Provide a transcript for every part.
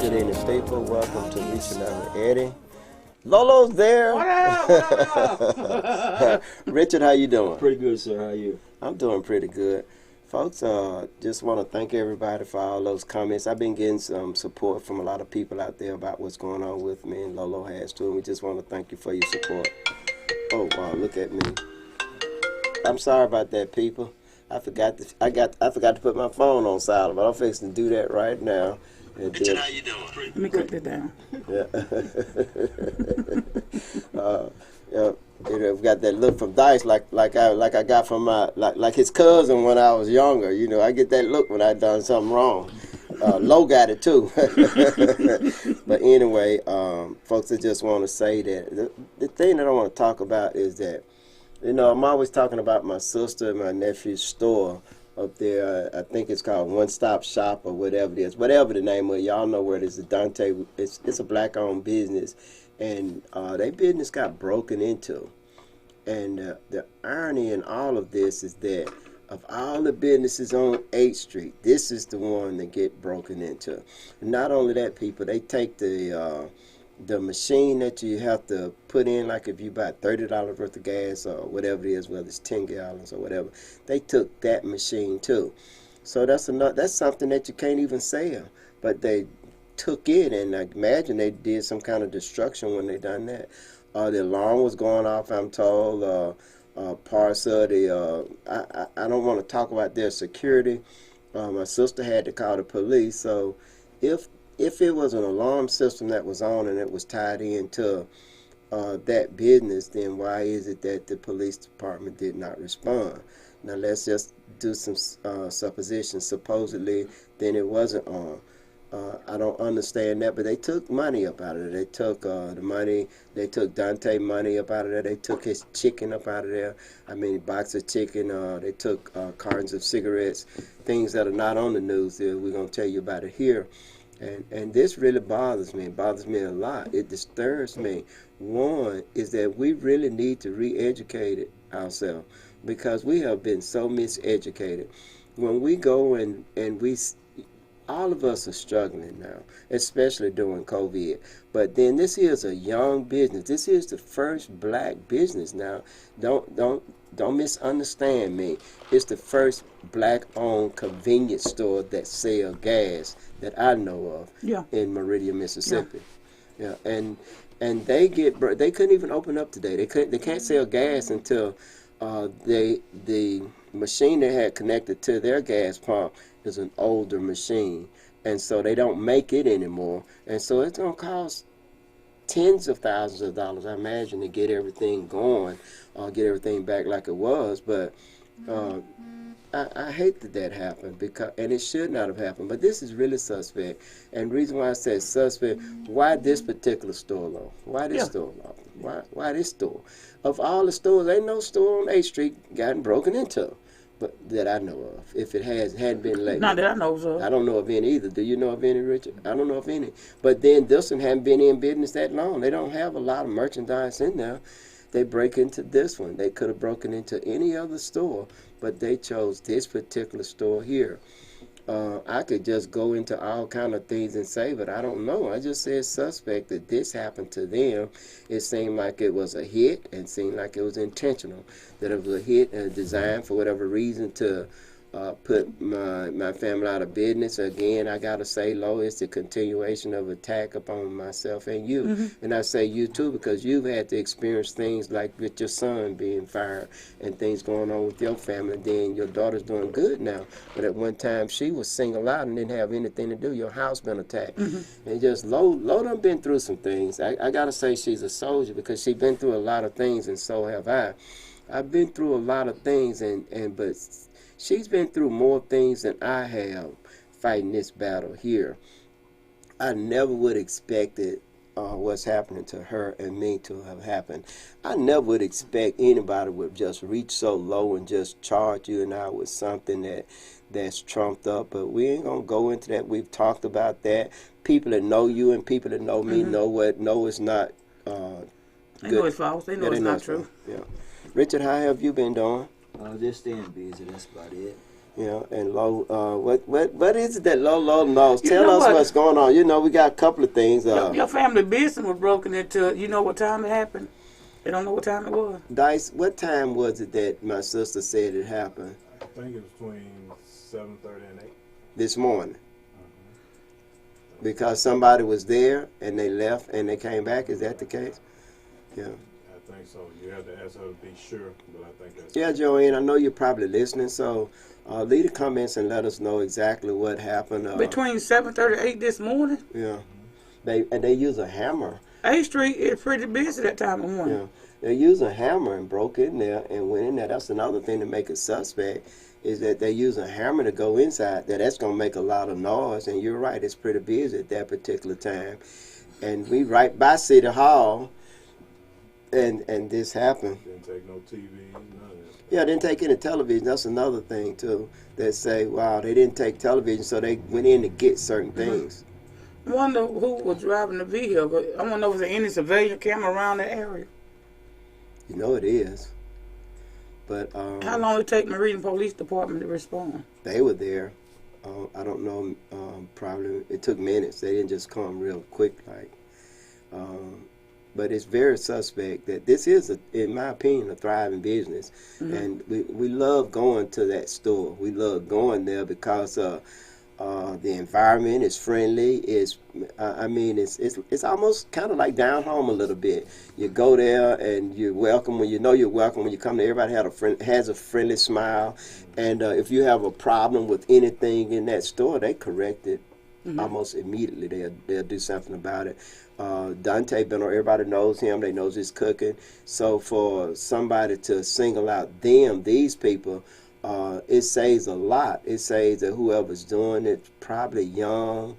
Good evening, people. Welcome to Reaching Out with Eddie. Lolo's there. What up? What up? Richard, how you doing? Pretty good, sir. How you? I'm doing pretty good. Folks, just want to thank everybody for all those comments. I've been getting some support from a lot of people out there about what's going on with me, and Lolo has too. And we just want to thank you for your support. Oh wow, look at me. I'm sorry about that, people. I forgot to put my phone on silent, but I'm fixing to do that right now. Richard, how you doing? Let me click that down. Yeah. We got that look from Dice, like I got from my his cousin when I was younger. You know, I get that look when I done something wrong. Low got it too. But anyway, folks, I just want to say that the thing that I want to talk about is that, you know, I'm always talking about my sister and my nephew's store up there. I think it's called One Stop Shop or whatever it is. Whatever the name of it, y'all know where it is. The Dante, it's a black-owned business, and their business got broken into. And the irony in all of this is that of all the businesses on 8th Street, this is the one that get broken into. And not only that, people, they take the machine that you have to put in, like if you buy $30 worth of gas or whatever it is, whether it's 10 gallons or whatever, they took that machine too. So that's something that you can't even sell, but they took it, and I imagine they did some kind of destruction when they done that. The alarm was going off, I'm told. Parts of the, I don't want to talk about their security. My sister had to call the police, so if it was an alarm system that was on and it was tied into that business, then why is it that the police department did not respond? Now let's just do some suppositions. Supposedly, then it wasn't on. I don't understand that, but they took money up out of it. They took the money. They took Dante money up out of there. They took his chicken up out of there. I mean, box of chicken. They took cartons of cigarettes, things that are not on the news. We're going to tell you about it here. And this really bothers me. It bothers me a lot. It disturbs me. One is that we really need to re-educate ourselves, because we have been so miseducated. When we go and all of us are struggling now, especially during COVID. But then this is a young business. This is the first black business. Now, don't misunderstand me. It's the first black-owned convenience store that sell gas that I know of in Meridian, Mississippi. Yeah, and they couldn't even open up today. They can't sell gas until the machine they had connected to their gas pump is an older machine, and so they don't make it anymore, and so it's going to cost tens of thousands of dollars, I imagine, to get everything going, get everything back like it was. But I hate that happened, and it should not have happened. But this is really suspect, and the reason why I said suspect, why this particular store, though? Why this store, though? Why this store? Of all the stores, ain't no store on 8th Street gotten broken into, but that I know of. If it hadn't been lately. Not that I know of. I don't know of any either. Do you know of any, Richard? I don't know of any. But then this one hadn't been in business that long. They don't have a lot of merchandise in there. They break into this one. They could have broken into any other store, but they chose this particular store here. I could just go into all kind of things and say, but I don't know. I just said suspect that this happened to them. It seemed like it was a hit, and seemed like it was intentional, that it was a hit and designed for whatever reason to put my family out of business. Again, I got to say, Lo, it's the continuation of attack upon myself and you. Mm-hmm. And I say you too, because you've had to experience things like with your son being fired and things going on with your family. Then your daughter's doing good now, but at one time she was singled out and didn't have anything to do. Your house been attacked. Mm-hmm. And just Lo done been through some things. I got to say she's a soldier, because she's been through a lot of things, and so have I. I've been through a lot of things, but she's been through more things than I have fighting this battle here. I never would expect it, what's happening to her and me to have happened. I never would expect anybody would just reach so low and just charge you and I with something that's trumped up. But we ain't going to go into that. We've talked about that. People that know you and people that know me know it's not good. They know it's false. They know it's not true. Yeah. Richard, how have you been doing? Just staying busy, that's about it. You know, and low. What is it that low knows? You Tell know us what? what's going on. You know, we got a couple of things. Your family business was broken into. You know what time it happened? They don't know what time it was. Dice, what time was it that my sister said it happened? I think it was between 7:30 and 8. This morning. Because somebody was there and they left and they came back. Is that the case? Yeah. I think so. You have to ask her to be sure, but I think that's... Yeah, Joanne, I know you're probably listening, so leave the comments and let us know exactly what happened. Between 7:30 and 8 this morning? Yeah. They use a hammer. 8th Street is pretty busy that time of morning. Yeah. They used a hammer and broke in there and went in there. That's another thing to make it suspect, is that they use a hammer to go inside. That's going to make a lot of noise, and you're right, it's pretty busy at that particular time. And we right by City Hall, and this happened. Didn't take no TV, none of that. Yeah, didn't take any television. That's another thing, too. They say, wow, they didn't take television, so they went in to get certain things. I wonder who was driving the vehicle. I want to know if there any surveillance camera around the area. You know it is. But how long did it take Meridian Police Department to respond? They were there. I don't know. Probably it took minutes. They didn't just come real quick, like. But it's very suspect that this is, in my opinion, a thriving business, and we love going to that store. We love going there because the environment is friendly. It's almost kind of like down home a little bit. You go there and you're welcome when you know you're welcome. When you come there, everybody has a friendly smile, and if you have a problem with anything in that store, they correct it almost immediately. They'll do something about it. Dante Beno, everybody knows him. They knows his cooking. So for somebody to single out these people. It says a lot. It says that whoever's doing it probably young.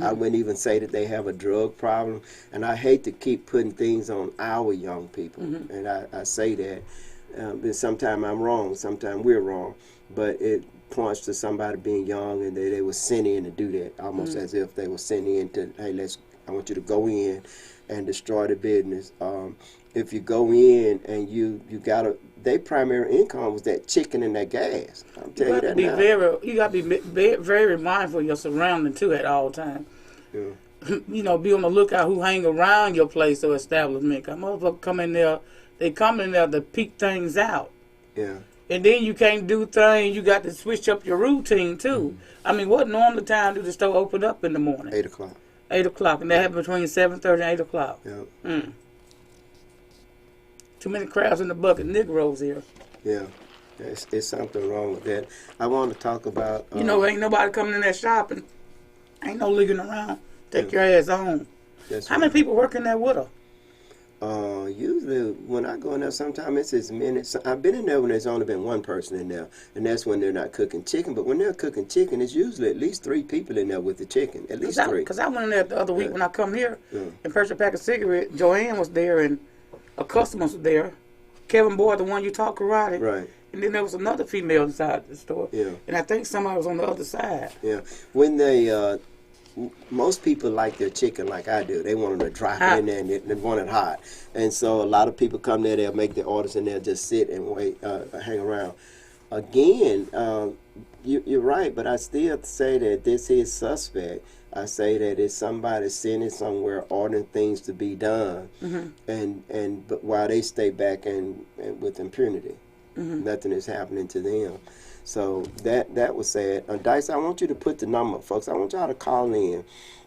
I wouldn't even say that they have a drug problem. And I hate to keep putting things on our young people. And I say that. But sometimes I'm wrong. Sometimes we're wrong. But it points to somebody being young and they were sent in to do that. Almost as if they were sent in to, hey, I want you to go in and destroy the business. If you go in and you their primary income was that chicken and that gas. I'm telling you that now. You got to be very mindful of your surroundings too at all times. Yeah. You know, be on the lookout who hang around your place or establishment. Cause motherfuckers come in there, they come in there to peek things out. Yeah. And then you can't do things. You got to switch up your routine too. I mean, what normal time do the store open up in the morning? 8 o'clock. 8 o'clock, and that happened between 7:30 and 8 o'clock. Yeah. Too many crabs in the bucket, Negroes here. Yeah, it's something wrong with that. I want to talk about... ain't nobody coming in there shopping. Ain't no looking around. Take your ass home. How many people working there with her? Usually, when I go in there, sometimes it's as many. I've been in there when there's only been one person in there, and that's when they're not cooking chicken. But when they're cooking chicken, it's usually at least 3 people in there with the chicken. At least 3. Because I went in there the other week when I come here and purchased a pack of cigarettes. Joanne was there, and a customer was there. Kevin Boyd, the one you taught karate. Right. And then there was another female inside the store. Yeah. And I think somebody was on the other side. Yeah. When they... most people like their chicken like I do. They want them to drop it in there and they want it hot. And so a lot of people come there, they'll make their orders and they'll just sit and wait, hang around. Again, you're right, but I still say that this is suspect. I say that it's somebody sitting somewhere ordering things to be done, but while they stay back and with impunity, nothing is happening to them. So that was sad. Dice, I want you to put the number, folks. I want y'all to call in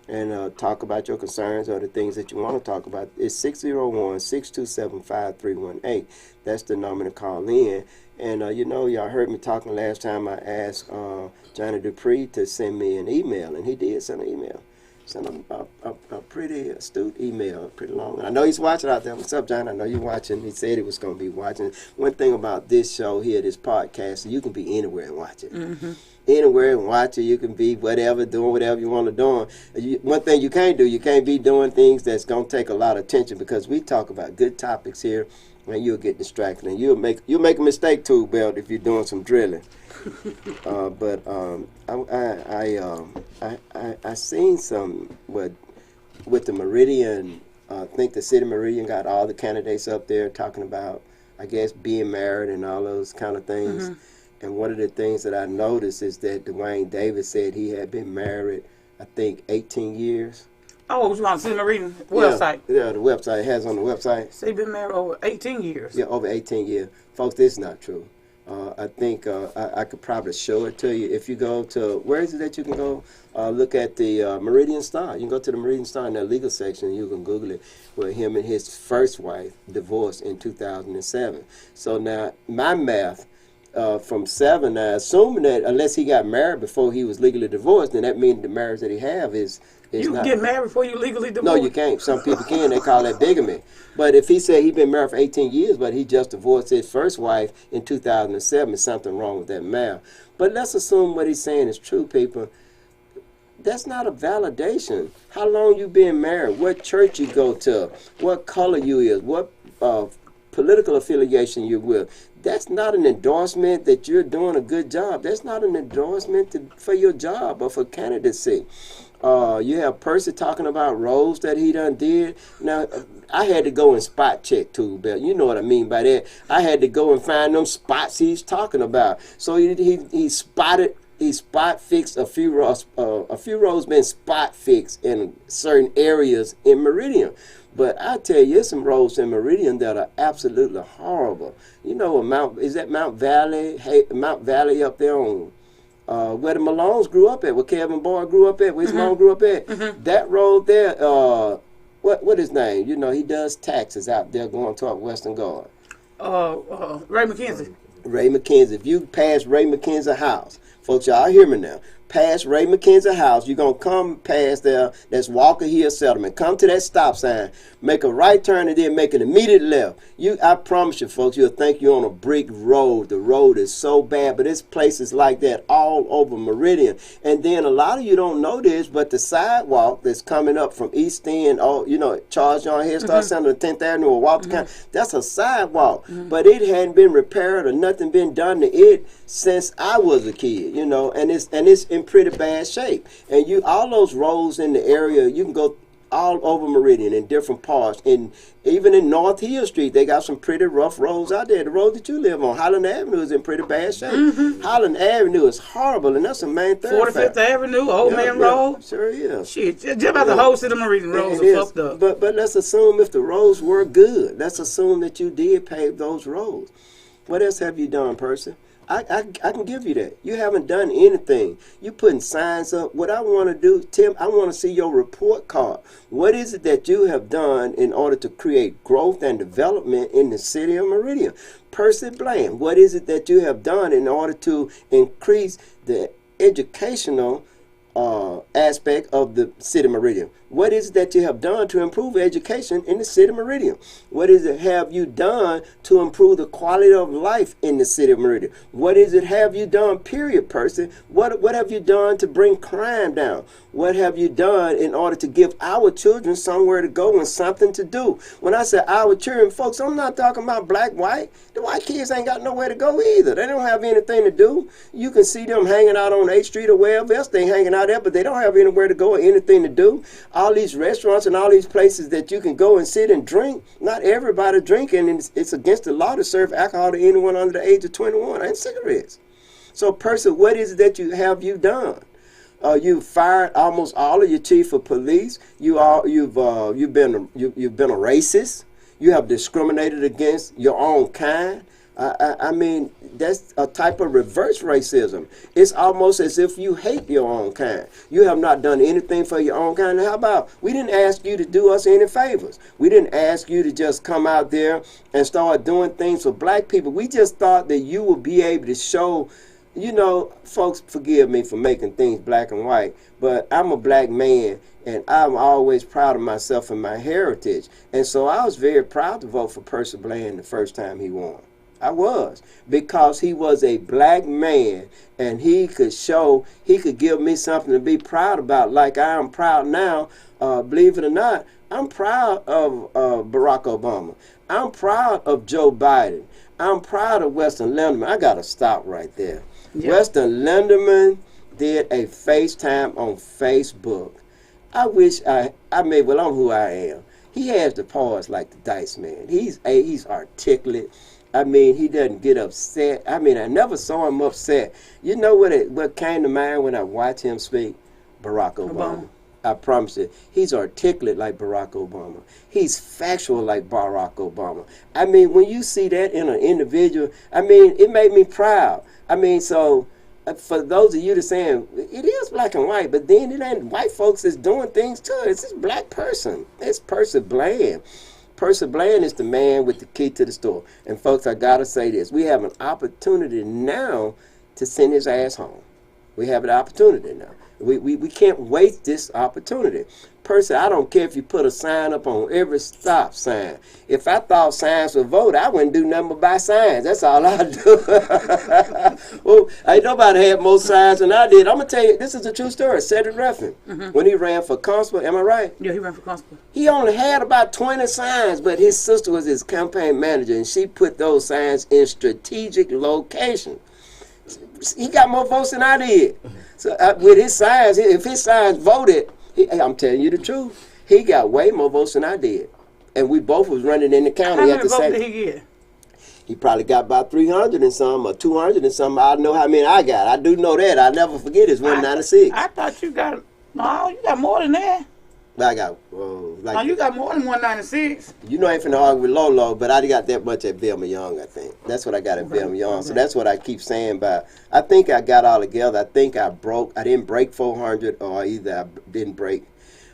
and talk about your concerns or the things that you want to talk about. It's 601-627-5318. That's the number to call in. And, y'all heard me talking last time. I asked Johnny Dupree to send me an email, and he did send an email. Sent him a pretty astute email, pretty long. I know he's watching out there. What's up, John? I know you're watching. He said he was going to be watching. One thing about this show here, this podcast, you can be anywhere and watch it. Anywhere and watch it. You can be whatever, doing whatever you want to do. One thing you can't do, you can't be doing things that's going to take a lot of attention, because we talk about good topics here, and you'll get distracted. And you'll make a mistake, too, Belt, if you're doing some drilling. I seen some with the Meridian. I think the city Meridian got all the candidates up there talking about, I guess, being married and all those kind of things. And one of the things that I noticed is that Dwayne Davis said he had been married, I think, 18 years. Oh, you want to see my reading website? Yeah, the website. It has on the website. So he been married over 18 years. Yeah, over 18 years. Folks, this is not true. I think I could probably show it to you. If you go to, where is it that you can go? Look at the Meridian Star. You can go to the Meridian Star in the legal section. You can Google it, where him and his first wife divorced in 2007. So now, my math, from 7, now assuming that unless he got married before he was legally divorced, then that means the marriage that he have is you not. can get married before you legally divorced? No, you can't. Some people can. They call that bigamy. But if he said he been married for 18 years, but he just divorced his first wife in 2007, there's something wrong with that math. But let's assume what he's saying is true, people. That's not a validation. How long you been married? What church you go to? What color you is? What political affiliation you're with? That's not an endorsement that you're doing a good job. That's not an endorsement for your job or for candidacy. You have Percy talking about roles that he done did. Now, I had to go and spot check too, but you know what I mean by that. I had to go and find them spots he's talking about. So he spot fixed a few rows. A few rows been spot fixed in certain areas in Meridian. But I tell you, there's some roads in Meridian that are absolutely horrible. You know, Mount Valley? Hey, Mount Valley up there on where the Malones grew up at, where Kevin Boyd grew up at, where his mom grew up at. That road there, what his name? You know, he does taxes out there going toward Western Guard. Ray McKenzie. Ray McKenzie. If you pass Ray McKenzie's house, folks, y'all hear me now. Past Ray McKenzie's house, you're going to come past there, that's Walker Hill Settlement. Come to that stop sign, make a right turn, and then make an immediate left. I promise you, folks, you'll think you're on a brick road. The road is so bad, but there's places like that all over Meridian. And then a lot of you don't know this, but the sidewalk that's coming up from East End, Charles John Head Start Center, 10th Avenue, or Walter County, that's a sidewalk. But it hadn't been repaired or nothing been done to it since I was a kid, and it's in pretty bad shape. And all those roads in the area, you can go all over Meridian in different parts. And even in North Hill Street, they got some pretty rough roads out there. The road that you live on, Highland Avenue, is in pretty bad shape. Highland Avenue is horrible, and that's a main thoroughfare. 45th Avenue, Old Man Road. Sure is. Shit, just about the whole city of Meridian roads are fucked up. But let's assume if the roads were good, let's assume that you did pave those roads. What else have you done, Percy? I can give you that. You haven't done anything. You putting signs up. What I want to do, Tim, I want to see your report card. What is it that you have done in order to create growth and development in the city of Meridian? Percy Bland, what is it that you have done in order to increase the educational aspect of the city of Meridian? What is it that you have done to improve education in the city of Meridian? What is it have you done to improve the quality of life in the city of Meridian? What is it have you done, period, person? What have you done to bring crime down? What have you done in order to give our children somewhere to go and something to do? When I say our children, folks, I'm not talking about black, white. The white kids ain't got nowhere to go either. They don't have anything to do. You can see them hanging out on 8th Street or wherever else they hanging out there, but they don't have anywhere to go or anything to do. All these restaurants and all these places that you can go and sit and drink, not everybody drinking, and it's against the law to serve alcohol to anyone under the age of 21 and cigarettes. So, Percy, what is it that you done? You fired almost all of your chief of police. You've been a racist. You have discriminated against your own kind. I mean, that's a type of reverse racism. It's almost as if you hate your own kind. You have not done anything for your own kind. How about, we didn't ask you to do us any favors. We didn't ask you to just come out there and start doing things for black people. We just thought that you would be able to show, folks, forgive me for making things black and white, but I'm a black man, and I'm always proud of myself and my heritage. And so I was very proud to vote for Percy Bland the first time he won. I was, because he was a black man, and he could give me something to be proud about, like I am proud now. Believe it or not, I'm proud of Barack Obama. I'm proud of Joe Biden. I'm proud of Weston Linderman. I got to stop right there. Yeah. Weston Linderman did a FaceTime on Facebook. I wish I'm who I am. He has the pause like the Dice Man. He's articulate. I mean, he doesn't get upset. I mean, I never saw him upset. You know what came to mind when I watched him speak? Barack Obama. I promise you. He's articulate like Barack Obama. He's factual like Barack Obama. I mean, when you see that in an individual, I mean, it made me proud. I mean, so for those of you that saying, it is black and white, but then it ain't white folks that's doing things to it. It's this black person. It's Percy Bland. Percy Bland is the man with the key to the store. And folks, I gotta say this. We have an opportunity now to send his ass home. We have an opportunity now. We can't waste this opportunity. Percy, I don't care if you put a sign up on every stop sign. If I thought signs would vote, I wouldn't do nothing but buy signs. That's all I do. Well, ain't nobody had more signs than I did. I'm going to tell you, this is a true story. Cedric Ruffin, when he ran for constable, am I right? Yeah, he ran for constable. He only had about 20 signs, but his sister was his campaign manager, and she put those signs in strategic locations. He got more votes than I did. So with his signs, if his signs voted, I'm telling you the truth, he got way more votes than I did. And we both was running in the county. How many votes did he get? He probably got about 300 and some or 200 and some. I don't know how many I got. I do know that. I never forget it's 196. I thought you got, no, you got more than that. I got, no, you got more than 196. You know, I ain't finna argue with Lolo, but I got that much at Velma Young, I think. That's what I got at Velma Young. So that's what I keep saying about, I think I got all together. I think I didn't break 400, or either I didn't break,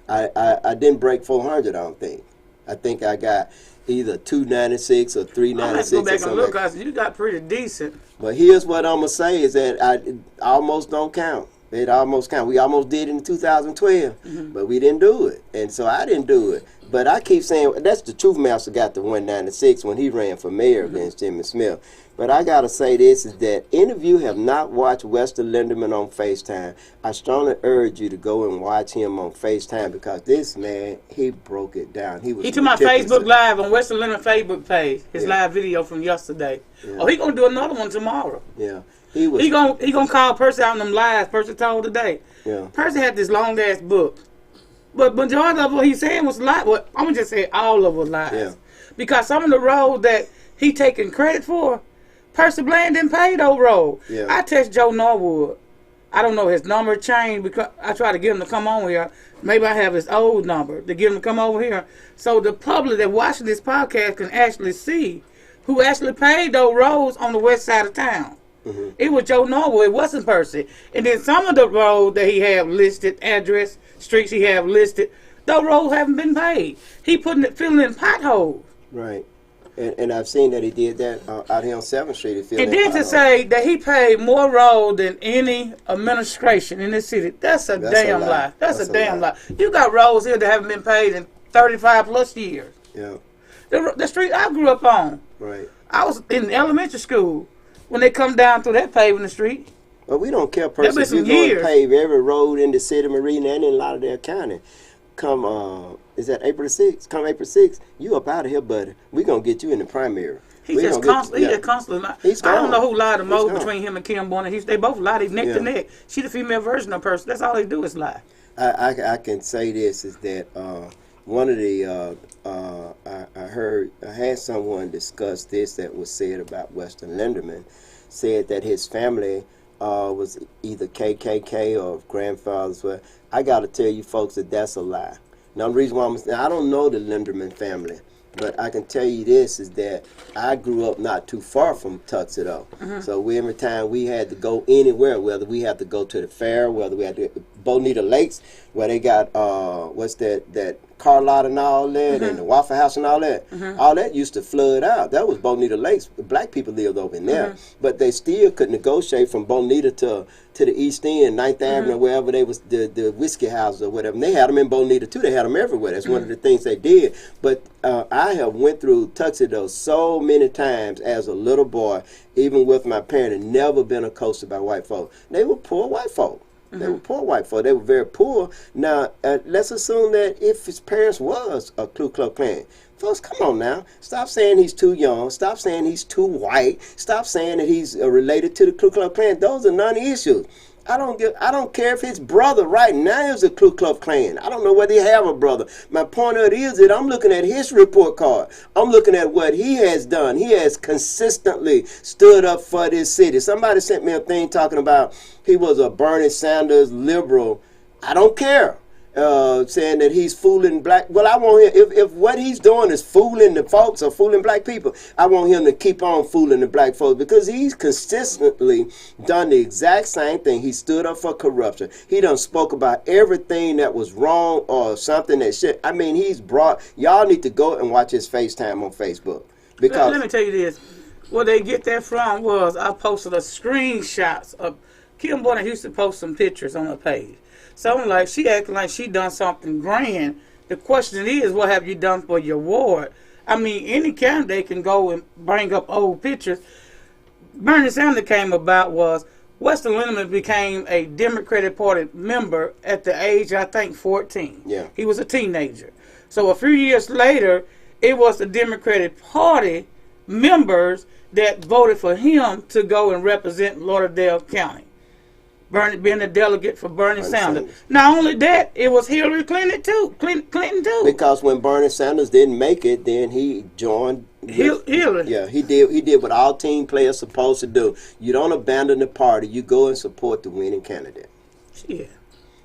I didn't break 400, I don't think. I think I got either 296 or 396. Go back and look, because you got pretty decent. But here's what I'm going to say is that I almost don't count. It almost count. We almost did it in 2012, but we didn't do it. And so I didn't do it. But I keep saying, that's the truth master got the 196 when he ran for mayor against Jimmy Smith. But I got to say this, is that any of you have not watched Wester Linderman on FaceTime, I strongly urge you to go and watch him on FaceTime, because this man, he broke it down. He took my Facebook Live on Wester Linderman Facebook page, his live video from yesterday. Yeah. Oh, he going to do another one tomorrow. Yeah. He gonna call Percy out on them lies Percy told today. Yeah. Percy had this long ass book, but majority of what he's saying was lies. Well, I'm gonna just say all of it was lies. Yeah. Because some of the roles that he taking credit for, Percy Bland didn't pay those roles. Yeah. I text Joe Norwood. I don't know, his number changed because I tried to get him to come on here. Maybe I have his old number to get him to come over here, so the public that watching this podcast can actually see who actually paid those roles on the west side of town. It was Joe Norwood. It wasn't Percy. And then some of the roads that he have listed, address, streets he have listed, those roads haven't been paid. He filling in potholes. Right. And I've seen that he did that out here on 7th Street. And then to say that he paid more road than any administration in this city, that's a damn lie. That's a damn lie. You got roads here that haven't been paid in 35 plus years. Yeah. The street I grew up on. Right. I was in elementary school when they come down through that paving the street. Well, we don't care, Percy. If you go and pave every road in the city of Marina and in Lauderdale County, come, is that April 6th? Come April 6th, you up out of here, buddy. We're going to get you in the primary. He's just constantly lying. I don't know who lied the most between him and Kim Bourne. They both lie. They neck to neck. She the female version of Percy. That's all they do is lie. I can say this, is that one of the, I had someone discuss this that was said about Wester Linderman, said that his family was either KKK or grandfathers. Well, I got to tell you folks that that's a lie. Now, the reason why I don't know the Linderman family, but I can tell you this, is that I grew up not too far from Tuxedo. So every time we had to go anywhere, whether we had to go to the fair, whether we had to Bonita Lakes, where they got what's that car lot and all that, and the Waffle House and all that used to flood out. That was Bonita Lakes. Black people lived over in there, but they still could negotiate from Bonita to the East End, 9th Avenue, wherever they was the whiskey houses or whatever. And they had them in Bonita too. They had them everywhere. That's one of the things they did. But I have went through Tuxedo so many times as a little boy, even with my parents, and never been accosted by white folk. They were poor white folk. They were poor white folk. They were very poor. Now, let's assume that if his parents was a Ku Klux Klan, folks, come on now. Stop saying he's too young. Stop saying he's too white. Stop saying that he's related to the Ku Klux Klan. Those are non-issues. I don't care if his brother right now is a Ku Klux Klan. I don't know whether he have a brother. My point of it is that I'm looking at his report card. I'm looking at what he has done. He has consistently stood up for this city. Somebody sent me a thing talking about he was a Bernie Sanders liberal. I don't care. Saying that he's fooling black. Well, I want him, if what he's doing is fooling the folks or fooling black people, I want him to keep on fooling the black folks, because he's consistently done the exact same thing. He stood up for corruption. He done spoke about everything that was wrong or something that shit. I mean, he's brought, y'all need to go and watch his FaceTime on Facebook. Because let me tell you this. Where they get that from was I posted a screenshots of Kim Bonner used to post some pictures on her page. So I'm like, she acting like she done something grand. The question is, what have you done for your ward? I mean, any candidate can go and bring up old pictures. Bernie Sanders came about was Western Lindemann became a Democratic Party member at the age, I think, 14. Yeah. He was a teenager. So a few years later, it was the Democratic Party members that voted for him to go and represent Lauderdale County. Bernie being a delegate for Bernie Sanders. Not only that, it was Hillary Clinton too. Clinton too. Because when Bernie Sanders didn't make it, then he joined Hillary. Yeah, he did what all team players supposed to do. You don't abandon the party. You go and support the winning candidate. Yeah.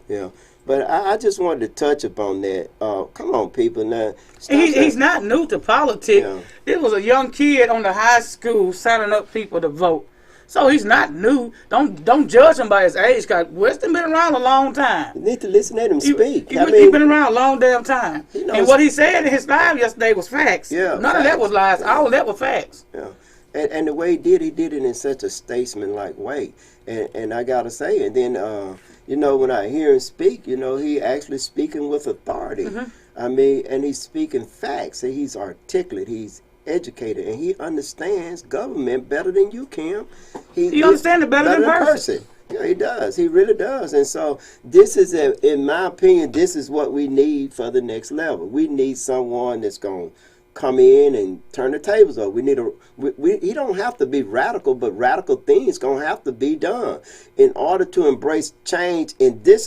Yeah. But I just wanted to touch upon that. Come on, people. Now, he's not new to politics. Yeah. It was a young kid on the high school signing up people to vote. So he's not new. Don't judge him by his age, because Weston been around a long time. You need to listen to him speak. He's been around a long damn time. And what he said in his live yesterday was facts. Yeah, None of that was lies. All of that was facts. Yeah. And the way he did it in such a statesman-like way. And I got to say, and then, when I hear him speak, he actually speaking with authority. Mm-hmm. I mean, and he's speaking facts. And he's articulate. He's educated, and he understands government better than you, Kim. He understands it better than person. Yeah, he does. He really does. And so this is, in my opinion, this is what we need for the next level. We need someone that's going to come in and turn the tables over. We need he don't have to be radical, but radical things going to have to be done. In order to embrace change in this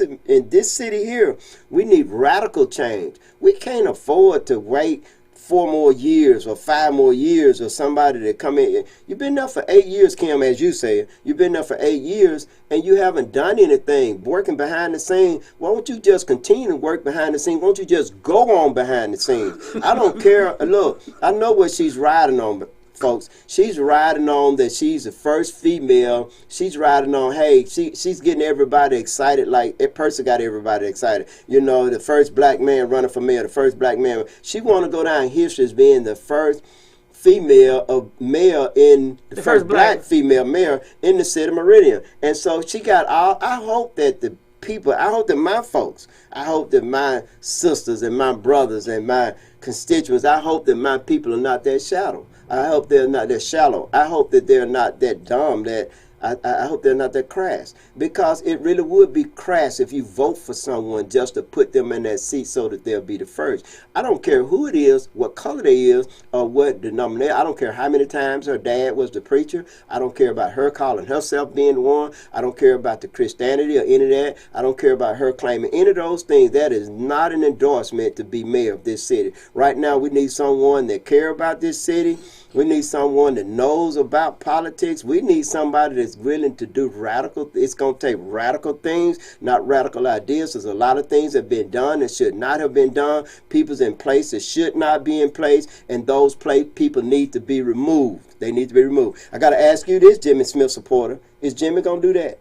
city here, we need radical change. We can't afford to wait 4 more years or 5 more years or somebody to come in. You've been there for 8 years, Kim, as you say. You've been there for 8 years and you haven't done anything, working behind the scenes. Why don't you just continue to work behind the scenes? Why don't you just go on behind the scenes? I don't care. Look, I know what she's riding on, but folks, she's riding on that she's the first female. She's riding on, hey, she's getting everybody excited, like a person got everybody excited. The first black man running for mayor, the first black man. She want to go down in history as being the first female of mayor in the first black female mayor in the city of Meridian. And so she got all, I hope that the people, I hope that my folks, I hope that my sisters and my brothers and my constituents, I hope that my people are not that shallow. I hope they're not that shallow. I hope that they're not that dumb, that I hope they're not that crass, because it really would be crass if you vote for someone just to put them in that seat so that they'll be the first. I don't care who it is, what color they is, or what denomination. I don't care how many times her dad was the preacher. I don't care about her calling herself being the one. I don't care about the Christianity or any of that. I don't care about her claiming any of those things. That is not an endorsement to be mayor of this city. Right now, we need someone that care about this city. We need someone that knows about politics. We need somebody that's willing to do radical. It's going to take radical things, not radical ideas. There's a lot of things that have been done that should not have been done. People's in place that should not be in place, and those people need to be removed. They need to be removed. I got to ask you this, Jimmy Smith supporter. Is Jimmy going to do that?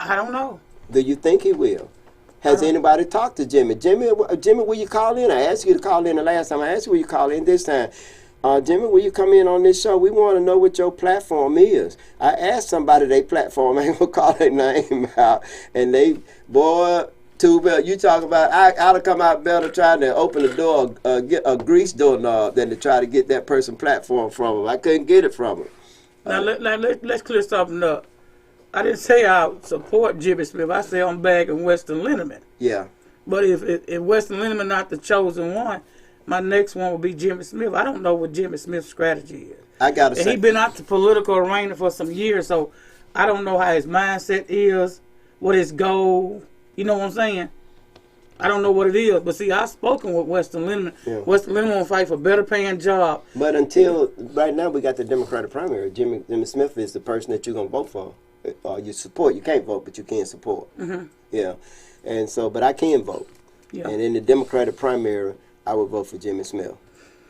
I don't know. Do you think he will? Has anybody talked to Jimmy? Jimmy, will you call in? I asked you to call in the last time. I asked you, will you call in this time? Jimmy, will you come in on this show? We want to know what your platform is. I asked somebody their platform. I ain't going to call their name out. And they, boy, you talk about, I'd have come out better trying to open the door, get a grease doorknob than to try to get that person platform from them. I couldn't get it from them. Now, let's clear something up. I didn't say I support Jimmy Smith. I say I'm backing Weston Lindemann. Yeah. But if Weston Lindemann not the chosen one, my next one will be Jimmy Smith. I don't know what Jimmy Smith's strategy is. I gotta say, he's been out the political arena for some years, so I don't know how his mindset is, what his goal. You know what I'm saying? I don't know what it is, but see, I've spoken with Western Lindemann. Yeah. Western Lindemann will fight for better paying job. But until right now, we got the Democratic primary. Jimmy Smith is the person that you're gonna vote for. You support. You can't vote, but you can support. Mm-hmm. Yeah, and so, but I can vote. Yeah. And in the Democratic primary, I would vote for Jimmy Smith.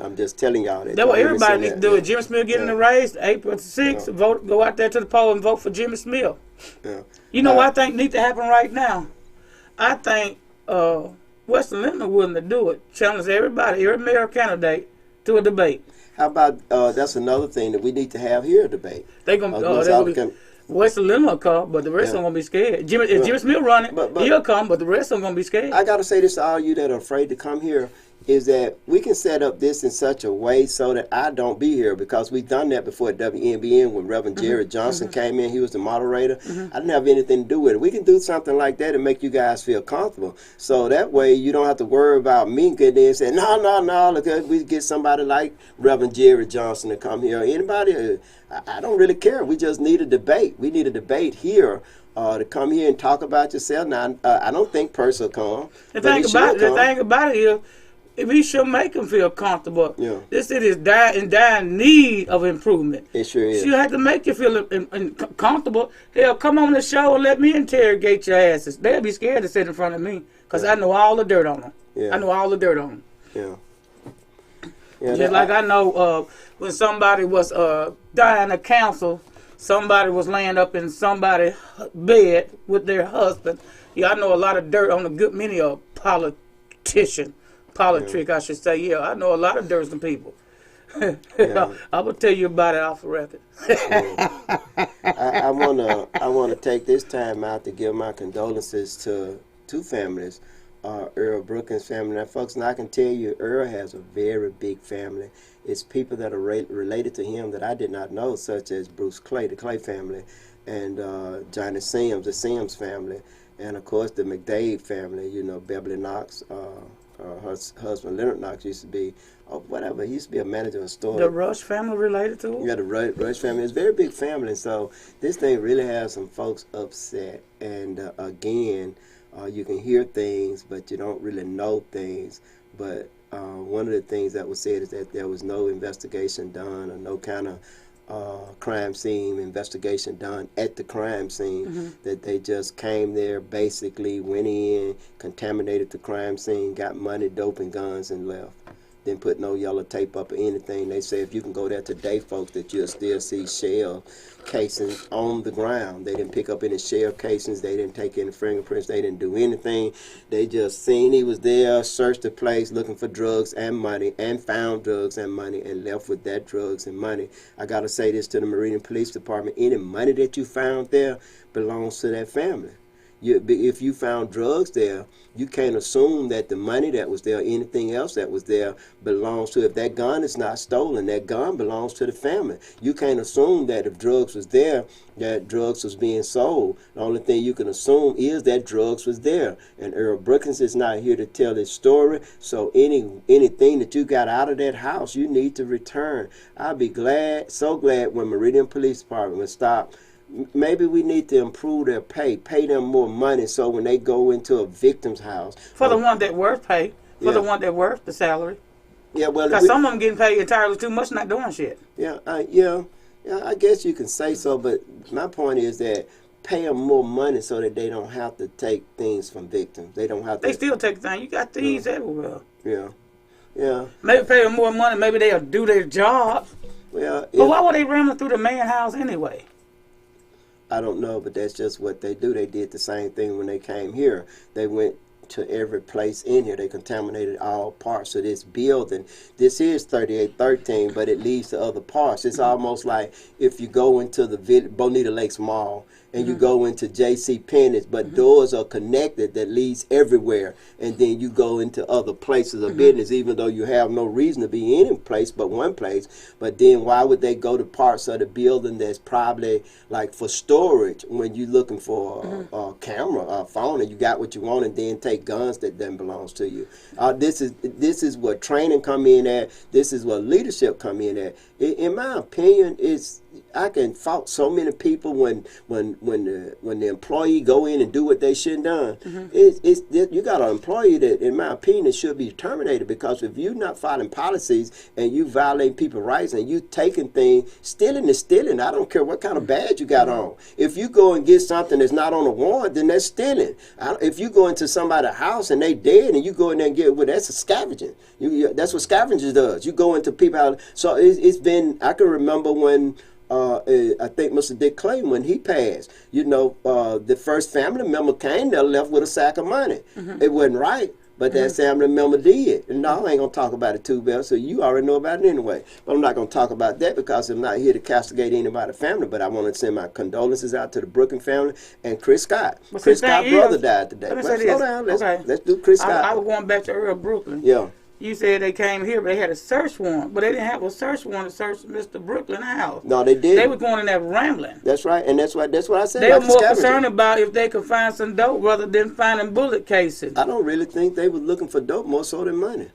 I'm just telling y'all that. That's what everybody needs to do. Yeah. If Jimmy Smith get in the race, April 6th, vote, go out there to the poll and vote for Jimmy Smith. Yeah. You know what I think needs to happen right now? I think Western Lindemann willing to do it. Challenge everybody, every mayor candidate to a debate. How about that's another thing that we need to have here, a debate. They gonna Western Lindemann will come, but the rest of them gonna be scared. If Jimmy Smith running, he'll come, but the rest of them gonna be scared. I gotta say this to all you that are afraid to come here, is that we can set up this in such a way so that I don't be here, because we've done that before at WNBN when Reverend Jerry Johnson came in. He was the moderator. I didn't have anything to do with it. We can do something like that and make you guys feel comfortable. So that way you don't have to worry about me getting there and saying, no, look, we get somebody like Reverend Jerry Johnson to come here. Anybody, I don't really care. We just need a debate. We need a debate here. To come here and talk about yourself. Now, I don't think Percy will come. The thing about it is, if we should make him feel comfortable. Yeah. This city is in dire need of improvement. It sure is. So you have to make you feel comfortable. Hell, come on the show and let me interrogate your asses. They'll be scared to sit in front of me because I know all the dirt on them. Yeah. I know all the dirt on them. Yeah. Just like I know when somebody was dying of cancer, somebody was laying up in somebody's bed with their husband. Yeah, I know a lot of dirt on a good many politician. Politrick, I should say. Yeah, I know a lot of dirty people. I will tell you about it off the record. I wanna take this time out to give my condolences to two families, Earl Brookins' family. Now, folks, and I can tell you, Earl has a very big family. It's people that are related to him that I did not know, such as Bruce Clay, the Clay family, and Johnny Sims, the Sims family, and of course the McDade family. You know, Beverly Knox. Her husband Leonard Knox used to be, he used to be a manager of a store. The Rush family related to him? Yeah, the Rush family. It's a very big family, and so this thing really has some folks upset. And again, you can hear things, but you don't really know things. But one of the things that was said is that there was no investigation done, or no kind of crime scene investigation done at the crime scene, that they just came there, basically went in, contaminated the crime scene, got money, dope, and guns, and left. Didn't put no yellow tape up or anything. They say if you can go there today, folks, that you'll still see shell casings on the ground. They didn't pick up any shell casings. They didn't take any fingerprints. They didn't do anything. They just seen he was there, searched the place looking for drugs and money, and found drugs and money, and left with that drugs and money. I got to say this to the Meridian Police Department. Any money that you found there belongs to that family. If you found drugs there, you can't assume that the money that was there, anything else that was there, belongs to. If that gun is not stolen, that gun belongs to the family. You can't assume that if drugs was there, that drugs was being sold. The only thing you can assume is that drugs was there. And Earl Brookins is not here to tell his story. So anything that you got out of that house, you need to return. I'll be glad, so glad, when Meridian Police Department will stop. Maybe we need to improve their pay them more money, so when they go into a victim's house. For the one that worth pay, the one that worth the salary. Yeah, well, because some of them getting paid entirely too much, not doing shit. Yeah, I guess you can say so, but my point is that pay them more money so that they don't have to take things from victims. They don't have to. They still take things. You got thieves everywhere. Yeah. Maybe pay them more money. Maybe they'll do their job. Well, but why would they rambling through the man house anyway? I don't know, but that's just what they do. They did the same thing when they came here. They went to every place in here. They contaminated all parts of this building. This is 3813, but it leads to other parts. It's almost like if you go into the Bonita Lakes Mall and you go into J.C. Penney's, but doors are connected that leads everywhere, and then you go into other places of business, even though you have no reason to be in any place but one place. But then why would they go to parts of the building that's probably like for storage when you're looking for a camera, a phone, and you got what you want, and then take guns that then belongs to you? This is what training come in at. This is what leadership come in at. In my opinion, it's I can fault so many people when the employee go in and do what they shouldn't done. You got an employee that, in my opinion, should be terminated, because if you're not following policies and you violate people's rights and you taking things, stealing is stealing. I don't care what kind of badge you got on. If you go and get something that's not on a warrant, then that's stealing. If you go into somebody's house and they dead and you go in there and get, well, that's a scavenging. That's what scavengers does. You go into people's house. So it's been, I can remember when I think Mr. Dick Clayton, when he passed, the first family member came there, left with a sack of money. It wasn't right, but that family member did. And no, I ain't going to talk about it too, Bill, so you already know about it anyway. But I'm not going to talk about that because I'm not here to castigate anybody's family, but I want to send my condolences out to the Brooklyn family and Chris Scott. Chris Scott's brother died today. Well, slow down. Let's do Chris Scott. I was going back to Earl Brooklyn. Yeah. You said they came here, but they had a search warrant. But they didn't have a search warrant to search Mr. Brooklyn's house. No, they did. They were going in there rambling. That's right, and that's what I said. They were more concerned about if they could find some dope rather than finding bullet cases. I don't really think they were looking for dope more so than money.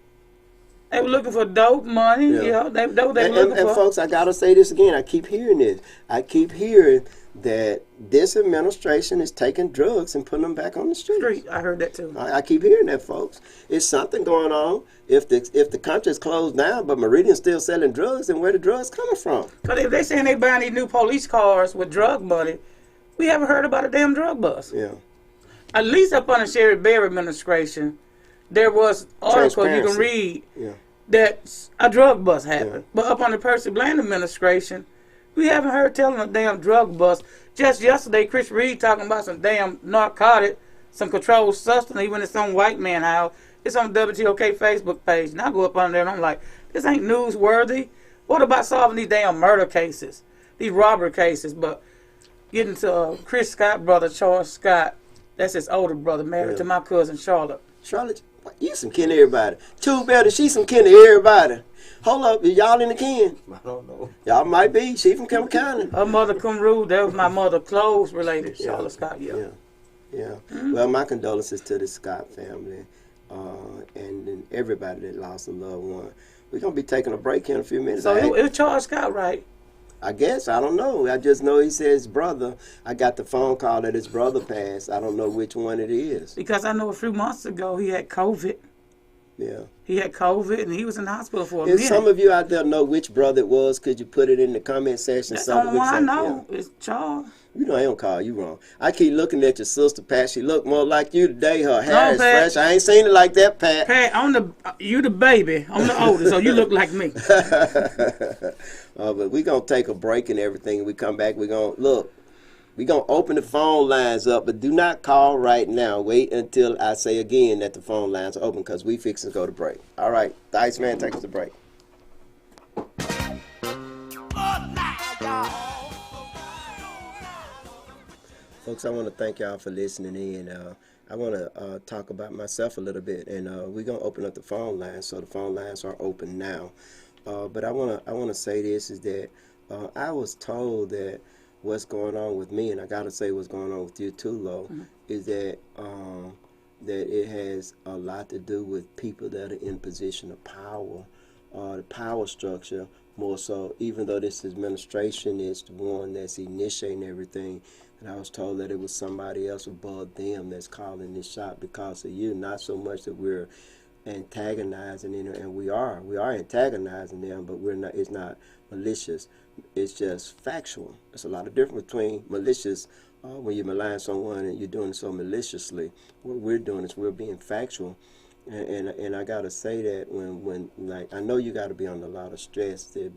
They were looking for dope, money. Yeah, they were looking for. And folks, I gotta say this again. I keep hearing this. I keep hearing that this administration is taking drugs and putting them back on the street. I heard that too. I keep hearing that, folks. It's something going on. If the country's closed down, but Meridian's still selling drugs, then where the drugs coming from? Because if they saying they buying these new police cars with drug money, we haven't heard about a damn drug bust. Yeah. At least up under Sherry Berry administration, there was articles you can read that a drug bust happened. But up under Percy Bland administration, we haven't heard telling a damn drug bust. Just yesterday, Chris Reed talking about some damn narcotic, some controlled substance. He went to some white man house. It's on the WTOK Facebook page. And I go up on there and I'm like, this ain't newsworthy. What about solving these damn murder cases, these robbery cases? But getting to Chris Scott, brother Charles Scott, that's his older brother, married to my cousin Charlotte. Charlotte, you some kin to everybody. Too better, she some kin to everybody. Hold up, is y'all in the kin? I don't know. Y'all might be. She from Kemper County. Her mother come rude. That was my mother, close related, Charlotte Scott. Yeah. Well, my condolences to the Scott family and everybody that lost a loved one. We're going to be taking a break here in a few minutes. So it was Charles Scott, right? I guess. I don't know. I just know he said his brother. I got the phone call that his brother passed. I don't know which one it is. Because I know a few months ago he had COVID. Yeah. He had COVID and he was in the hospital for a minute. If some of you out there know which brother it was, could you put it in the comment section? That's the only one I know. It's Charles. You know I don't call you wrong. I keep looking at your sister, Pat. She look more like you today. Her hair is fresh. I ain't seen it like that, Pat. Pat, you the baby. I'm the oldest, so you look like me. But we're going to take a break and everything. We come back, we're going to open the phone lines up, but do not call right now. Wait until I say again that the phone lines are open because we fixing to go to break. All right, the Iceman takes us to break. Folks, I want to thank y'all for listening in. I want to talk about myself a little bit, and we're going to open up the phone lines, so the phone lines are open now. But I want to say this, is that I was told that what's going on with me, and I got to say what's going on with you too, Lo, is that it has a lot to do with people that are in position of power, the power structure more so, even though this administration is the one that's initiating everything. And I was told that it was somebody else above them that's calling this shot because of you, not so much that we're antagonizing them, and we are antagonizing them, but we're not. It's not malicious. It's just factual. There's a lot of difference between malicious when you're maligning someone and you're doing it so maliciously. What we're doing is we're being factual, and I gotta say that when like I know you got to be under a lot of stress to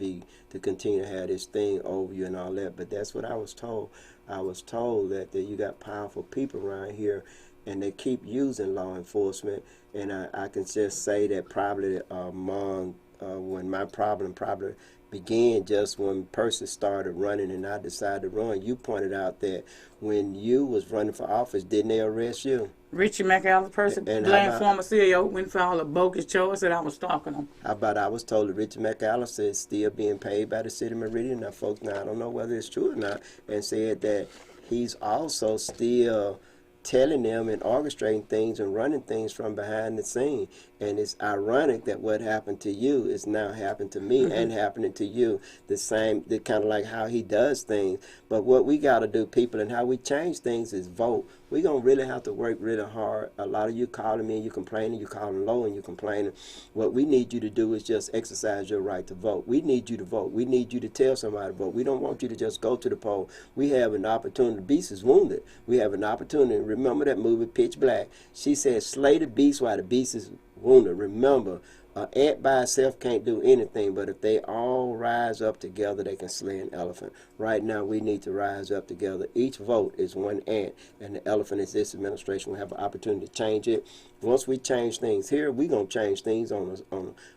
continue to have this thing over you and all that, but that's what I was told. I was told that you got powerful people around here, and they keep using law enforcement. And I can just say that probably among when my problem probably began just when Percy started running and I decided to run. You pointed out that when you was running for office, didn't they arrest you? Richie McAllister, Percy Bland, former CEO, went and filed a bogus charge that I was stalking him. How about I was told that Richie McAllister is still being paid by the city of Meridian. Now, folks, I don't know whether it's true or not, and said that he's also still telling them and orchestrating things and running things from behind the scene. And it's ironic that what happened to you is now happened to me and happening to you. The same, the kind of like how he does things. But what we got to do, people, and how we change things is vote. We're going to really have to work really hard. A lot of you calling me and you complaining, you calling low and you complaining. What we need you to do is just exercise your right to vote. We need you to vote. We need you to tell somebody to vote. We don't want you to just go to the poll. We have an opportunity. The beast is wounded. We have an opportunity. Remember that movie, Pitch Black? She said, slay the beast while the beast is wounded. Remember, an ant by itself can't do anything, but if they all rise up together, they can slay an elephant. Right now, we need to rise up together. Each vote is one ant, and the elephant is this administration. We have an opportunity to change it. Once we change things here, we're going to change things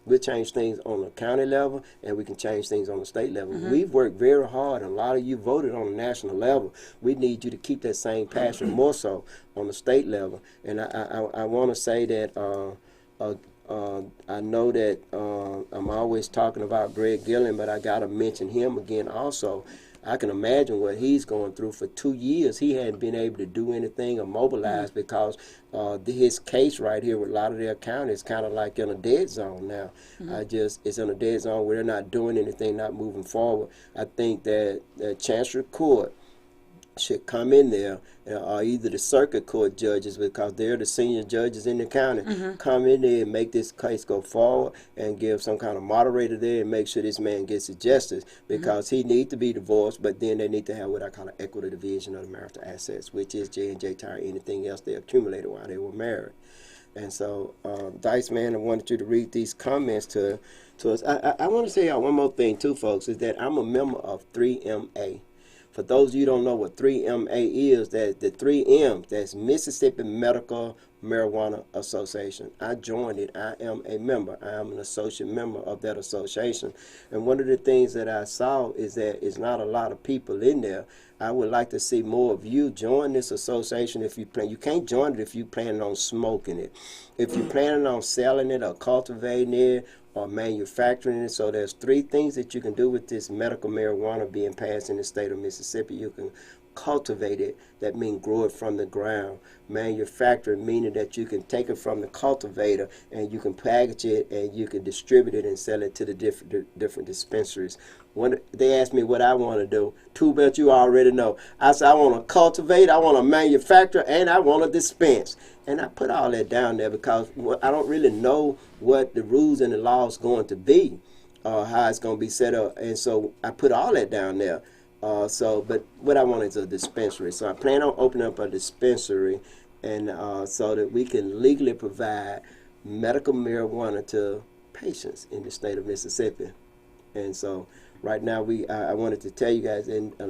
we'll change things on the county level, and we can change things on the state level. We've worked very hard, and a lot of you voted on the national level. We need you to keep that same passion more so on the state level. And I want to say that I know that I'm always talking about Greg Gillen, but I got to mention him again also. I can imagine what he's going through. For 2 years, he hadn't been able to do anything or mobilize because his case right here with Lauderdale County is kind of like in a dead zone now. It's in a dead zone where they're not doing anything, not moving forward. I think that the Chancery Court should come in there, or either the circuit court judges, because they're the senior judges in the county, come in there and make this case go forward and give some kind of moderator there and make sure this man gets his justice, because he needs to be divorced, but then they need to have what I call an equity division of the marital assets, which is J&J Tire, anything else they accumulated while they were married. And so, Dice Man, I wanted you to read these comments to us. I want to say one more thing too, folks, is that I'm a member of 3MA. For those of you who don't know what 3MA is, that the 3M, that's Mississippi Medical Marijuana Association. I joined it. I am a member. I am an associate member of that association. And one of the things that I saw is that it's not a lot of people in there. I would like to see more of you join this association if you plan. You can't join it if you planning on smoking it. If you're planning on selling it or cultivating it or manufacturing it. So there's 3 things that you can do with this medical marijuana being passed in the state of Mississippi. You can cultivate it, that means grow it from the ground. Manufacture, meaning that you can take it from the cultivator and you can package it and you can distribute it and sell it to the different dispensaries. They asked me what I want to do. Too bad you already know. I said I want to cultivate, I want to manufacture, and I want to dispense. And I put all that down there because I don't really know what the rules and the laws going to be, how it's going to be set up. And so I put all that down there. But what I want is a dispensary. So I plan on opening up a dispensary, and so that we can legally provide medical marijuana to patients in the state of Mississippi. And so right now I wanted to tell you guys, and a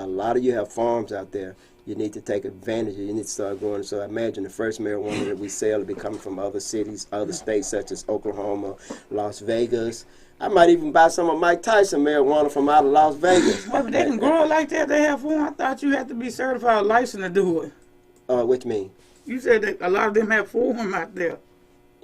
lot of you have farms out there. You need to take advantage of it. You need to start growing. So I imagine the first marijuana that we sell will be coming from other cities, other states such as Oklahoma, Las Vegas. I might even buy some of Mike Tyson marijuana from out of Las Vegas. Well, if they can grow it like that, they have form. I thought you had to be certified licensed to do it. What you mean? You said that a lot of them have form out there.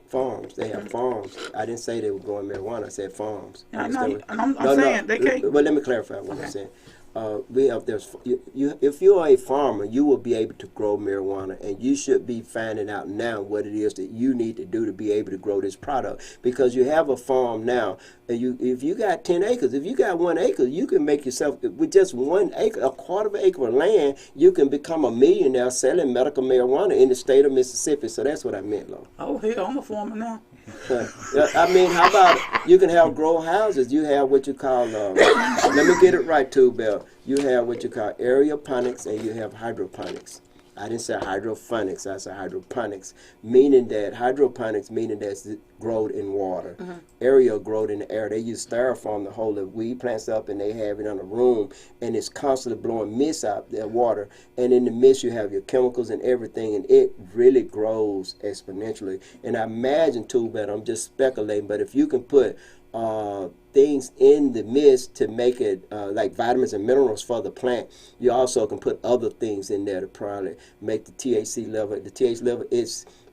Farms. They have farms. I didn't say they were growing marijuana. I said farms. I'm saying they can't. But let me clarify what I'm saying. If you are a farmer, you will be able to grow marijuana, and you should be finding out now what it is that you need to do to be able to grow this product. Because you have a farm now, and if you got 10 acres, if you got 1 acre, you can make yourself, with just 1 acre, a quarter of an acre of land, you can become a millionaire selling medical marijuana in the state of Mississippi. So that's what I meant, Lo. Oh, hell, I'm a farmer now. I mean, how about you can have grow houses? You have what you call, let me get it right too, Bill. You have what you call aeroponics and you have hydroponics. I didn't say hydroponics, I said hydroponics, meaning that hydroponics, meaning that's grown in water. Aerial growed in the air. They use styrofoam to hold the weed plants up, and they have it in a room, and it's constantly blowing mist out the water. And in the mist, you have your chemicals and everything, and it really grows exponentially. And I imagine too, but I'm just speculating, but if you can put things in the mist to make it like vitamins and minerals for the plant, you also can put other things in there to probably make the THC level. The THC level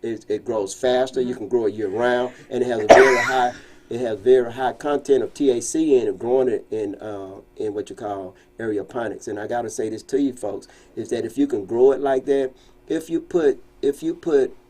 it grows faster. You can grow it year round, and it has a very high it has very high content of THC in it, growing it in what you call aeroponics. And I got to say this to you folks, is that if you can grow it like that, if you put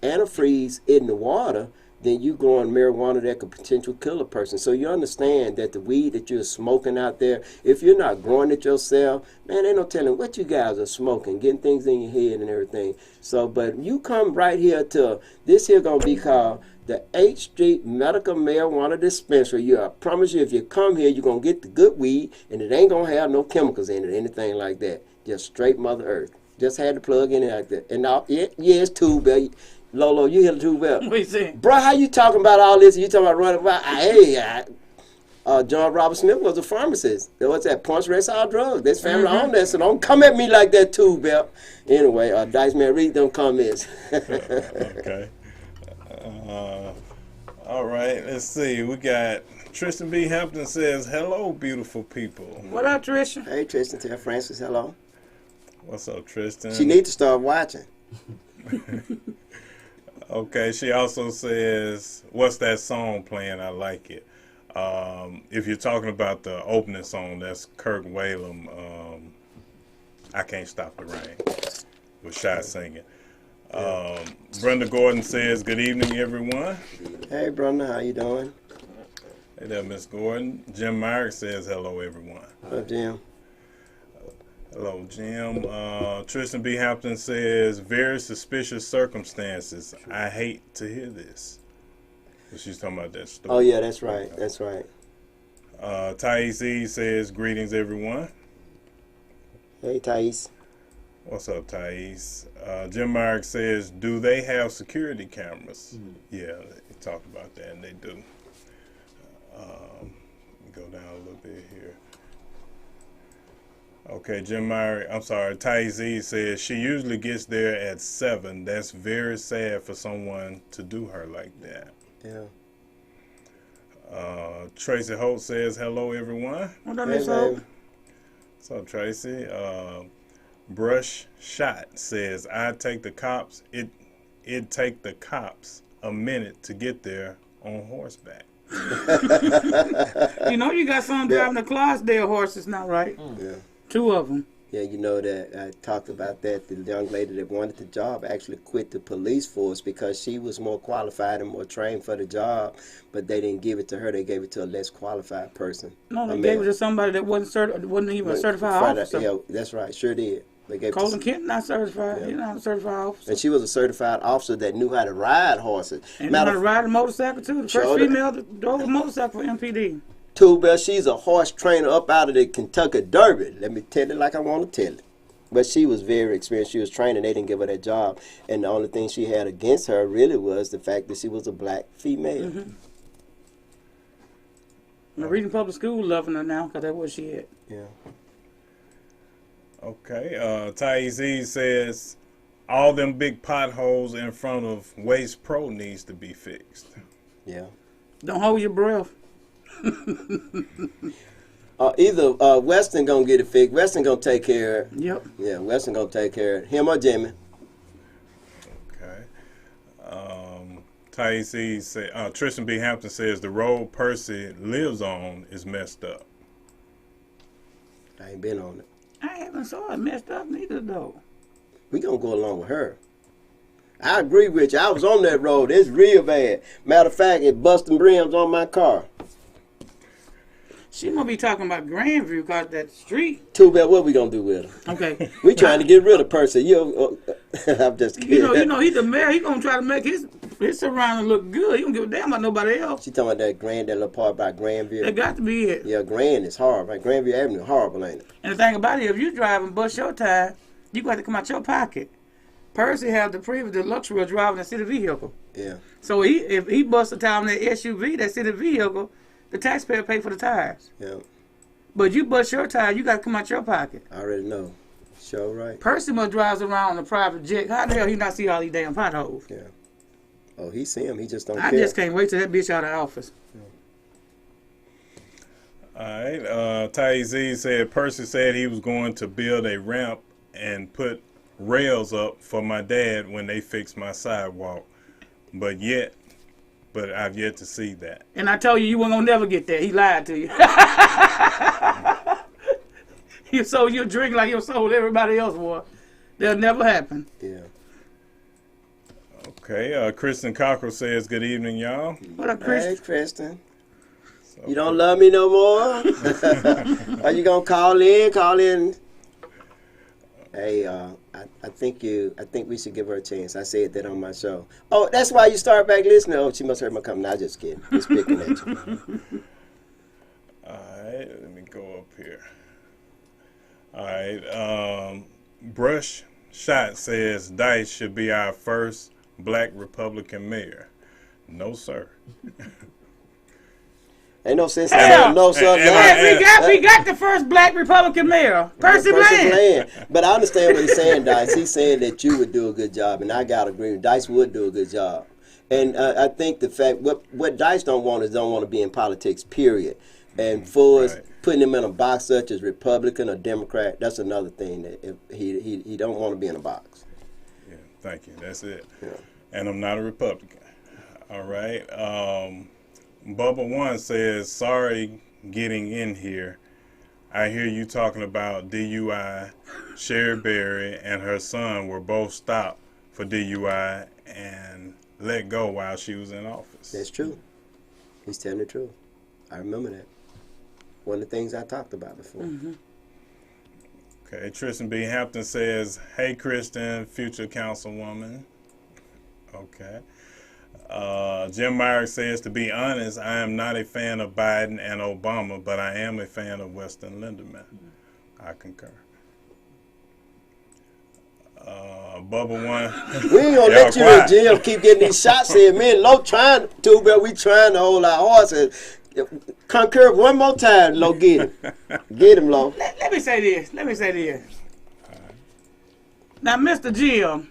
antifreeze in the water, then you growing marijuana that could potentially kill a person. So you understand that the weed that you're smoking out there, if you're not growing it yourself, man, ain't no telling what you guys are smoking, getting things in your head and everything. So, but you come right here to, this here gonna be called the H Street Medical Marijuana Dispensary. I promise you, if you come here, you're gonna get the good weed, and it ain't gonna have no chemicals in it, anything like that. Just straight Mother Earth. Just had to plug in it like that. And now, yeah, it's tube bell. Lolo, you hear the tube bell? What you saying? Bro, how you talking about all this? You talking about running about? Hey, John Robert Smith was a pharmacist. What's that? Punch Rest All Drugs. That's family owned that, so don't come at me like that tube bell. Anyway, Dice Man, read them comments. Okay. All right, let's see. We got Tristan B. Hampton says, hello, beautiful people. What up, Trisha? Hey, Tristan, tell Francis hello. What's up, Tristan? She needs to start watching. Okay, she also says, what's that song playing? I like it. If you're talking about the opening song, that's Kirk Whalum, I Can't Stop the Rain, with Shy singing. Brenda Gordon says, good evening, everyone. Hey, Brenda, how you doing? Hey there, Miss Gordon. Jim Myrick says, hello, everyone. What up, Jim? Hello, Jim. Tristan B. Hampton says, very suspicious circumstances. I hate to hear this. So she's talking about that story. Oh, yeah, that's right. That's right. Thais E. says, greetings, everyone. Hey, Thais. What's up, Thais? Jim Myrick says, do they have security cameras? Yeah, they talked about that, and they do. Go down a little bit here. Okay, Jim Myrick, I'm sorry, Thais E. says, she usually gets there at 7. That's very sad for someone to do her like that. Yeah. Tracy Holt says, hello, everyone. What up, Miss Hope? What's up, Tracy? Brush Shot says, I'd take the cops. It'd take the cops a minute to get there on horseback. You know you got some driving the Clydesdale horses now, right? Yeah. 2 of them. Yeah, you know that I talked about that. The young lady that wanted the job actually quit the police force because she was more qualified and more trained for the job, but they didn't give it to her. They gave it to a less qualified person. No, they gave it to somebody that wasn't even a certified officer. Yeah, that's right. Sure did. They gave Colin Kent not certified. Yeah. He's not a certified officer. And she was a certified officer that knew how to ride horses. And knew how to ride a motorcycle too. The first female that drove a motorcycle for MPD. Too bad she's a horse trainer up out of the Kentucky Derby. Let me tell it like I want to tell it. But she was very experienced. She was trained, and they didn't give her that job. And the only thing she had against her really was the fact that she was a black female. The Reading Public School loving her now because that's what she had. Yeah. Okay. Thais E. says, all them big potholes in front of Waste Pro needs to be fixed. Yeah. Don't hold your breath. Either Weston gonna get it fixed. Weston gonna take care of it. Yep. Yeah, Weston gonna take care of it. Him or Jimmy. Okay. Thais E. say, Tristan B. Hampton says the road Percy lives on is messed up. I ain't been on it. I haven't saw it messed up neither though. We gonna go along with her. I agree with you. I was on that road. It's real bad. Matter of fact, it busting rims on my car. She gonna be talking about Grandview because that street. Too bad. What we gonna do with her? Okay. We trying to get rid of Percy. I'm just kidding. You know, he's the mayor. He gonna try to make his surroundings look good. He don't give a damn about nobody else. She talking about that little part by Grandview. That got to be it. Yeah, Grand is horrible. Right? Grandview Avenue horrible, ain't it? And the thing about it, if you drive and bust your tire, you got to come out your pocket. Percy have the luxury of driving a city vehicle. Yeah. So if he busts a tire on that SUV, that city vehicle, the taxpayer pay for the tires. Yeah. But you bust your tire, you got to come out your pocket. I already know. Sure right. Percy must drives around on a private jet. How the hell he not see all these damn potholes? Yeah. Oh, he see him. He just don't I care. just can't wait till that bitch out of office. All right. Thais E. said Percy said he was going to build a ramp and put rails up for my dad when they fix my sidewalk. But yet but I've yet to see that. And I told you you weren't gonna never get that. He lied to you. You sold your drink like you sold everybody else was. That'll never happen. Yeah. Okay, Kristen Cockrell says, good evening, y'all. What up, Chris? Hey, Kristen. You don't love me no more? Are you gonna call in? Call in. Hey, I think we should give her a chance. I said that on my show. Oh, that's why you start back listening. Oh, she must have heard my comment. Nah, just kidding. Just picking at you. All right, let me go up here. All right, Brush Shot says Dice should be our first black Republican mayor. No, sir. Ain't no sense Hell, in no son. We got the first black Republican mayor, Percy Bland. But I understand what he's saying, Dice. He's saying that you would do a good job, and I got to agree. Dice would do a good job. And I think the fact, what Dice don't want to be in politics, period. And for us, putting him in a box such as Republican or Democrat, that's another thing that if he don't want to be in a box. Yeah, thank you. That's it. Yeah. And I'm not a Republican. All right. Bubba One says, sorry getting in here. I hear you talking about DUI. Sherry Berry and her son were both stopped for DUI and let go while she was in office. That's true. He's telling the truth. I remember that. One of the things I talked about before. Mm-hmm. Okay, Tristan B. Hampton says, hey, Kristen, future councilwoman. Okay. Jim Myrick says, to be honest, I am not a fan of Biden and Obama, but I am a fan of Weston Lindemann. I concur. Bubba One. We ain't gonna let you and Jim keep getting these shots in. Me and Lo trying to, but we trying to hold our horses. Concur one more time, Lo. Get him. Get him, Lo. Let me say this. Now, Mr. Jim,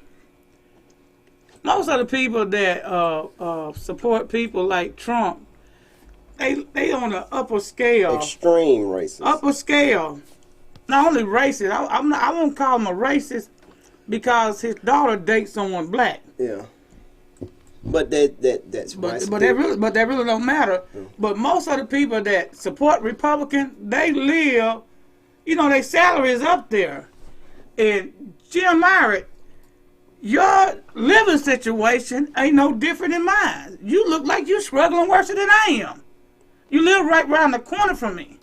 most of the people that support people like Trump, they on the upper scale. Extreme racist. Upper scale. Not only racist. I won't call him a racist because his daughter dates someone black. Yeah. But that's but that really don't matter. Mm. But most of the people that support Republican, they live, their salary is up there. And Jim Myrick, your living situation ain't no different than mine. You look like you're struggling worse than I am. You live right around the corner from me.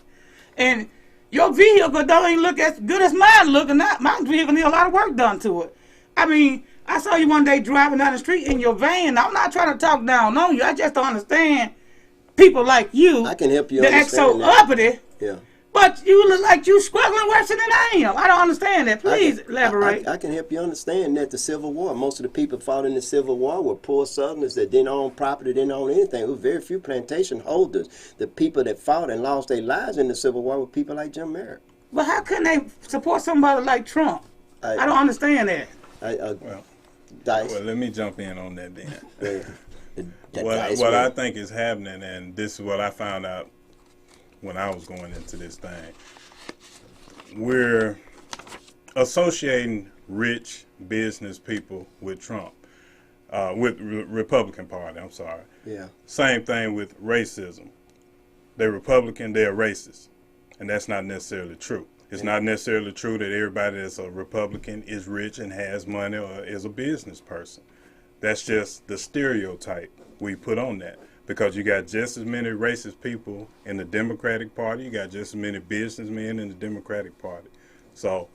And your vehicle don't even look as good as mine look, and my vehicle need a lot of work done to it. I mean, I saw you one day driving down the street in your van. I'm not trying to talk down on you. I just don't understand people like you. I can help you that understand act so uppity. Yeah. But you look like you struggling worse than I am. I don't understand that. Please elaborate. I can help you understand that the Civil War, most of the people fought in the Civil War were poor Southerners that didn't own property, didn't own anything. There were very few plantation holders. The people that fought and lost their lives in the Civil War were people like Jim Merrick. But how can they support somebody like Trump? I don't understand that. Dice. Well, let me jump in on that then. What I think is happening, and this is what I found out when I was going into this thing, we're associating rich business people with Trump, with Republican Party, I'm sorry. Yeah. Same thing with racism. They're Republican, they're racist. And that's not necessarily true. It's not necessarily true that everybody that's a Republican is rich and has money or is a business person. That's just the stereotype we put on that. Because you got just as many racist people in the Democratic Party, you got just as many businessmen in the Democratic Party. So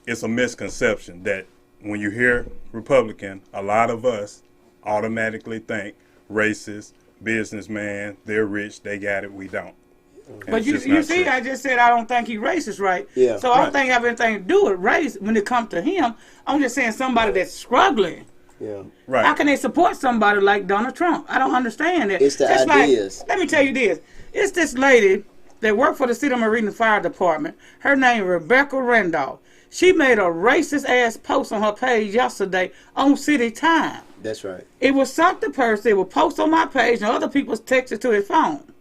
it's a misconception that when you hear Republican, a lot of us automatically think racist, businessman, they're rich, they got it, we don't. And but you see, true. I just said I don't think he's racist, right? Yeah. So I don't think I have anything to do with race when it comes to him. I'm just saying somebody that's struggling. Yeah. Right. How can they support somebody like Donald Trump? I don't understand that. It's the just ideas. Let me tell you this. It's this lady that worked for the City of Marina Fire Department. Her name is Rebecca Randolph. She made a racist-ass post on her page yesterday on City Time. That's right. It was something person. It would post on my page and other people's text it to his phone.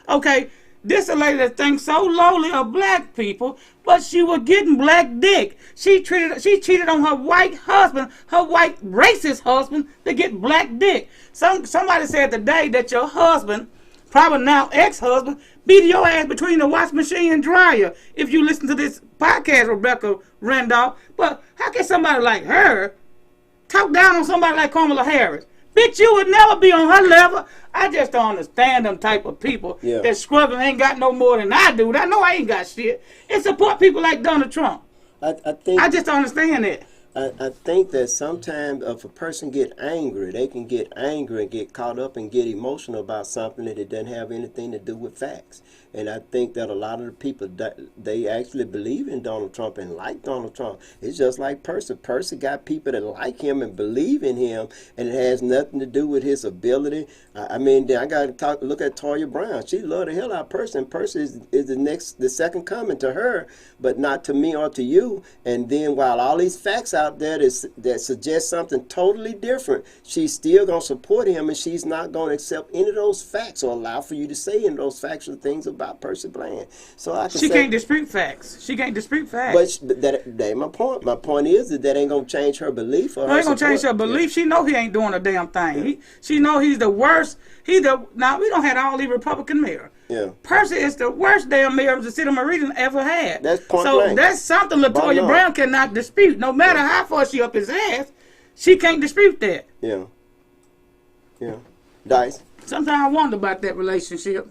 Okay. This a lady that thinks so lowly of black people, but she was getting black dick. She cheated on her white husband, her white racist husband, to get black dick. Somebody said today that your husband, probably now ex-husband, beat your ass between the wash machine and dryer. If you listen to this podcast, Rebecca Randolph. But how can somebody like her talk down on somebody like Kamala Harris? Bitch, you would never be on her level. I just don't understand them type of people that struggle and ain't got no more than I do. I know I ain't got shit. And support people like Donald Trump. I just don't understand that. I think that sometimes if a person get angry, they can get angry and get caught up and get emotional about something that it doesn't have anything to do with facts. And I think that a lot of the people, they actually believe in Donald Trump and like Donald Trump. It's just like Percy. Percy got people that like him and believe in him, and it has nothing to do with his ability. I mean, then I got to look at Toya Brown. She loved the hell out of Percy, and Percy is the second coming to her, but not to me or to you. And then while all these facts out there that suggest something totally different, she's still going to support him, and she's not going to accept any of those facts or allow for you to say any of those factual things about Percy Bland. So she can't dispute facts. She can't dispute facts. But that ain't my point. My point is that ain't going to change her belief. Or no, ain't going to change her belief. Yeah. She know he ain't doing a damn thing. Yeah. She know he's the worst. Now, we don't have all these Republican mayors. Yeah. Percy is the worst damn mayor the city of Meridian ever had. That's point so blank. That's something LaToya Brown cannot dispute. No matter how far she up his ass, she can't dispute that. Yeah. Yeah. Dice. Sometimes I wonder about that relationship.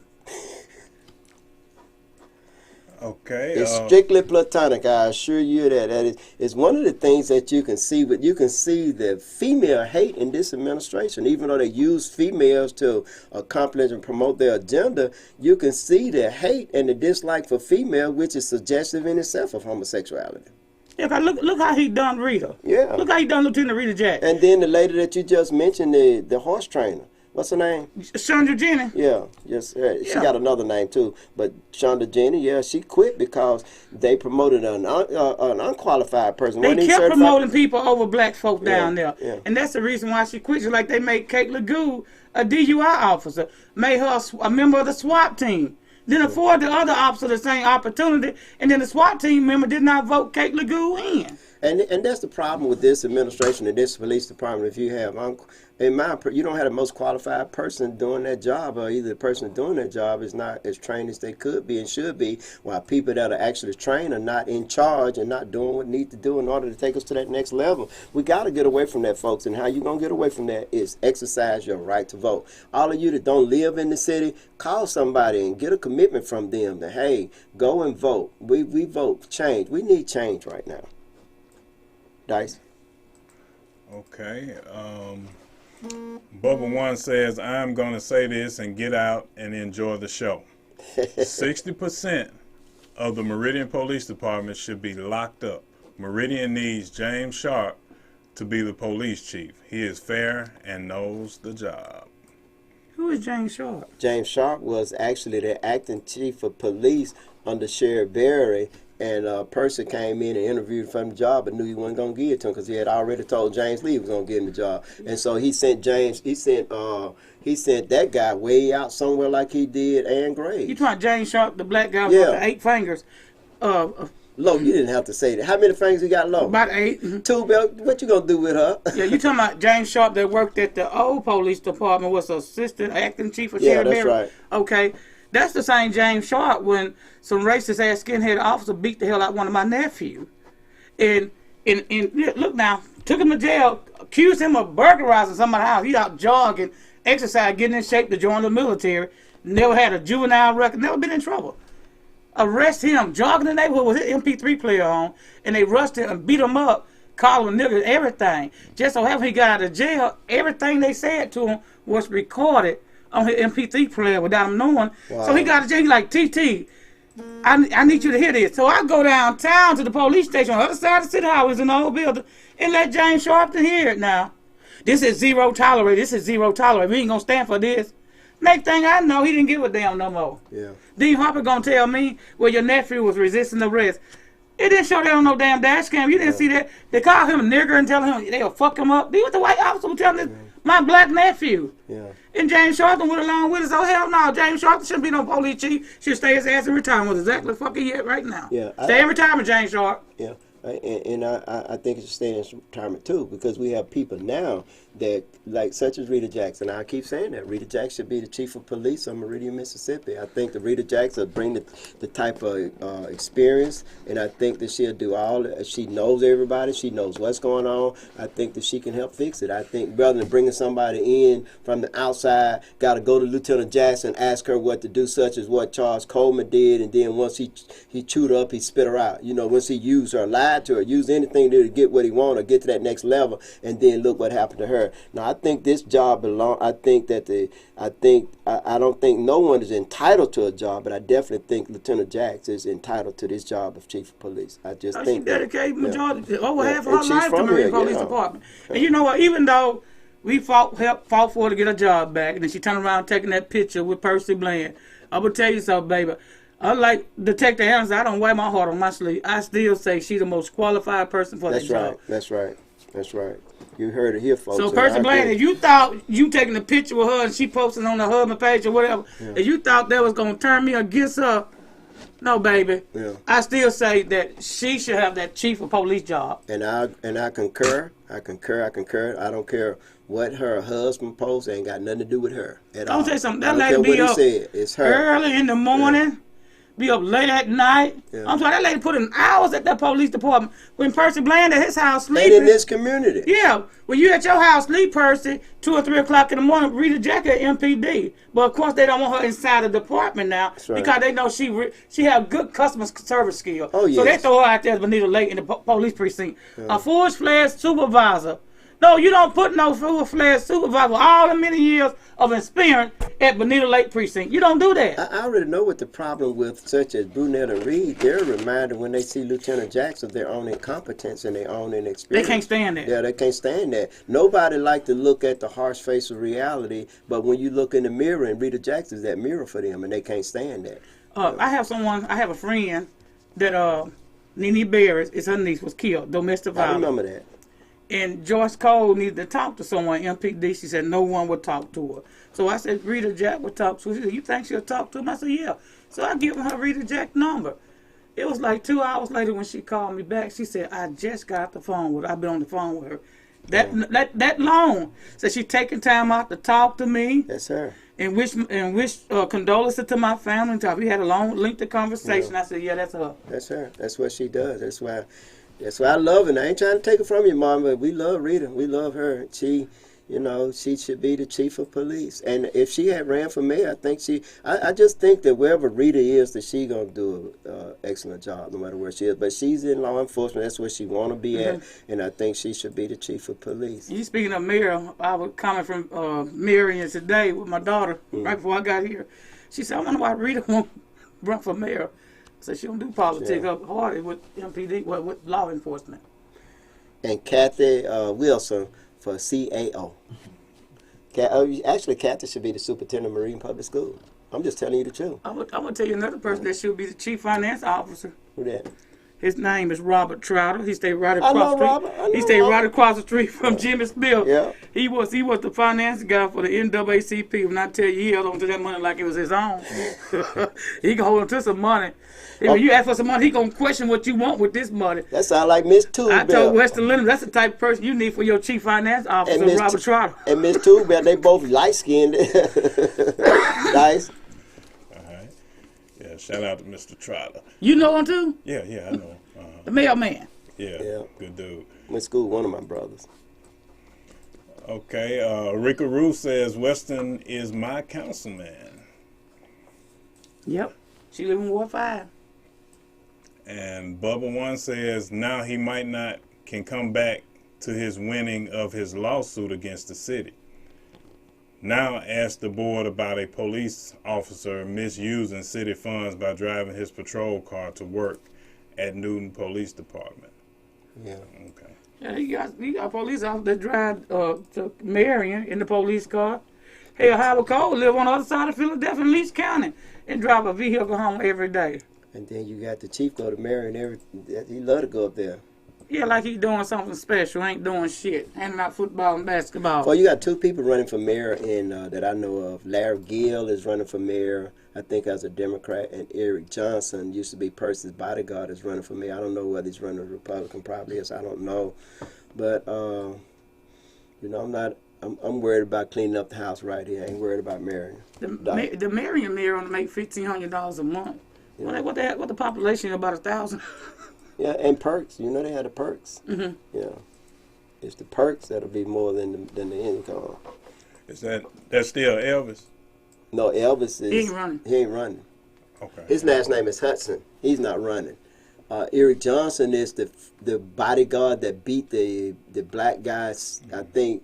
Okay. It's strictly platonic. I assure you that it's one of the things that you can see. But you can see the female hate in this administration, even though they use females to accomplish and promote their agenda. You can see the hate and the dislike for female, which is suggestive in itself of homosexuality. Yeah, look how he done Rita. Yeah. Look how he done Lieutenant Rita Jack. And then the lady that you just mentioned, the horse trainer. What's her name? Chandra Jenny. Yeah, yes, she got another name too. But Chandra Jenny, yeah, she quit because they promoted an unqualified person. They kept promoting people over black folk down there, and that's the reason why she quit. Just like they made Kate Legoux a DUI officer, made her a member of the SWAT team. Then afford the other officer the same opportunity, and then the SWAT team member did not vote Kate Legoux in. And that's the problem with this administration and this police department. If you have, you don't have the most qualified person doing that job, or either the person doing that job is not as trained as they could be and should be, while people that are actually trained are not in charge and not doing what need to do in order to take us to that next level. We got to get away from that, folks. And how you going to get away from that is exercise your right to vote. All of you that don't live in the city, call somebody and get a commitment from them that, hey, go and vote. We vote change. We need change right now. Dice. Okay. Bubba One says, I'm going to say this and get out and enjoy the show. 60% of the Meridian Police Department should be locked up. Meridian needs James Sharp to be the police chief. He is fair and knows the job. Who is James Sharp? James Sharp was actually the acting chief of police under Sheriff Berry. And Percy came in and interviewed for the job, but knew he wasn't going to give it to him because he had already told James Lee he was going to give him the job. And so he sent that guy way out somewhere like he did Ann Graves. You talking about James Sharp, the black guy with the 8 fingers? Low, you didn't have to say that. How many fingers he got, Low? About 8. 2, Bill. What you going to do with her? Yeah, you talking about James Sharp that worked at the old police department, was assistant acting chief of Sheriff Berry? Yeah, that's right. Okay. That's the same James Sharp when some racist ass skinhead officer beat the hell out of one of my nephews. And look now, took him to jail, accused him of burglarizing somebody's house. He out jogging, exercise, getting in shape to join the military. Never had a juvenile record, never been in trouble. Arrest him, jogging in the neighborhood with his MP3 player on, and they rushed him and beat him up, called him a nigga, everything. Just so happened he got out of jail, everything they said to him was recorded on his MP3 player without him knowing. Wow. So he got to jail. He like, TT, I need you to hear this. So I go downtown to the police station on the other side of the city hall, in the old building, and let James Sharpton hear it now. This is zero tolerate. This is zero tolerate. We ain't going to stand for this. Next thing I know, he didn't give a damn no more. Yeah. Dean Harper going to tell me, well, your nephew was resisting arrest. It didn't show that on no damn dash cam. You didn't see that. They called him a nigger and tell him they'll fuck him up. What the white officer was telling My black nephew. Yeah. And James Sharpton went along with us. Oh, hell no. James Sharpton shouldn't be no police chief. Should stay his ass in retirement. With exactly the fuck he at right now. Yeah. Stay in retirement, James Sharp. Yeah. And I think it should stay in retirement too, because we have people now that, like, such as Rita Jackson. I keep saying that Rita Jackson should be the chief of police of Meridian, Mississippi. I think that Rita Jackson will bring the type of experience, and I think that she'll do all. She knows everybody. She knows what's going on. I think that she can help fix it. I think rather than bringing somebody in from the outside, got to go to Lieutenant Jackson, ask her what to do, such as what Charles Coleman did, and then once he chewed her up, he spit her out. You know, once he used her, lied to her, used anything to get what he wanted, or get to that next level, and then look what happened to her. Now, I think this job I think that I don't think no one is entitled to a job, but I definitely think Lieutenant Jackson is entitled to this job of chief of police. I just think she dedicated majority, over half of And her she's life to from the here, police yeah. department. And you know what? Even though we fought for her to get her job back, and then she turned around taking that picture with Percy Bland. I'm gonna tell you something, baby. Unlike Detective Anderson, I don't wear my heart on my sleeve. I still say she's the most qualified person for that job. That's right. That's right. You heard it here, folks. So, Percy Bland, if you thought you taking a picture with her and she posted on her husband page or whatever, and you thought that was going to turn me against her, no, baby. Yeah. I still say that she should have that chief of police job. And I concur. I don't care what her husband posts. Ain't got nothing to do with her at all. I'll tell you something. That I don't lady care be what he up said. It's her. early in the morning. Be up late at night. Yeah. I'm sorry, that lady put in hours at that police department. When Percy Bland at his house And sleeping. in this community. Yeah, when you at your house sleep, Percy, 2 or 3 o'clock in the morning, Rita Jackson at MPD. But of course, they don't want her inside the department now right. because they know she have good customer service skill. Oh, yes. So they throw her out there as Benita Lake in the police precinct. A full-fledged supervisor. No, you don't put no full-fledged supervisor with all the many years of experience at Benita Lake precinct. You don't do that. I already know what the problem with such as Brunette and Reed. They're reminded when they see Lieutenant Jackson of their own incompetence and their own inexperience. They can't stand that. Yeah, they can't stand that. Nobody like to look at the harsh face of reality, but when you look in the mirror, and Rita Jackson's that mirror for them, and they can't stand that. I have a friend that Nene Barris, is her niece, was killed, domestic I violence. remember that. And Joyce Cole needed to talk to someone, MPD. She said no one would talk to her. So I said, Rita Jack would talk to her. She said, you think she'll talk to him? I said, yeah. So I give her Rita Jack's number. It was like 2 hours later when she called me back. She said, I just got off the phone with her. I've been on the phone with her. That long. So she taking time out to talk to me. That's her. And wish condolences to my family. We had a long, lengthy conversation. I said, yeah, that's her. That's her. That's what she does. That's why I love her. And I ain't trying to take it from you, Mom, but we love Rita. We love her. She should be the chief of police. And if she had ran for mayor, I just think that wherever Rita is, that she going to do an excellent job, no matter where she is. But she's in law enforcement. That's where she want to be at. And I think she should be the chief of police. You speaking of mayor, I was coming from Marion today with my daughter right before I got here. She said, I wonder why Rita won't run for mayor. So she don't do politics up hard with MPD, with law enforcement. And Kathy Wilson for CAO. Actually, Kathy should be the superintendent of Marine Public School. I'm just telling you the truth. I'm gonna tell you another person that should be the chief finance officer. Who that? His name is Robert Trotter. He stayed right across know the street. Robert. He stayed right across the street from Jimmy Spill. Yeah. He was the finance guy for the NAACP. When I tell you, he held on to that money like it was his own. He can hold on to some money. And when you ask for some money, he gonna question what you want with this money. That sound like Miss Toolbell. I told Weston Lennon, that's the type of person you need for your chief finance officer, Robert Trotter. And Miss Toolbell, they both light-skinned. Nice. Yeah, shout out to Mr. Trotter. You know him too? Yeah, I know. The mailman. Yeah, good dude. Went to school with one of my brothers. Okay, Rika Roo says Weston is my councilman. Yep. She live in Ward 5. And Bubba One says now he might not can come back to his winning of his lawsuit against the city. Now ask the board about a police officer misusing city funds by driving his patrol car to work at Newton Police Department. Yeah. Okay. Yeah, he got police officers that drive to Marion in the police car. Hey, Howard Cole live on the other side of Philadelphia in Leach County and drive a vehicle home every day. And then you got the chief go to Marion he love to go up there. Yeah, like he doing something special. Ain't doing shit. Handing out football and basketball. Well, you got two people running for mayor that I know of. Larry Gill is running for mayor, I think, as a Democrat, and Eric Johnson used to be Percy's bodyguard, is running for mayor. I don't know whether he's running a Republican, probably is. I don't know, but I'm worried about cleaning up the house right here. I ain't worried about marrying. The Marion mayor only make $1,500 a month. Yeah. What the population about 1,000? Yeah, and perks. They had the perks. Mm-hmm. Yeah, it's the perks that'll be more than the income. Is that's still Elvis? No, Elvis is. He ain't running. He ain't running. Okay. His last name is Hudson. He's not running. Eric Johnson is the bodyguard that beat the black guys. I think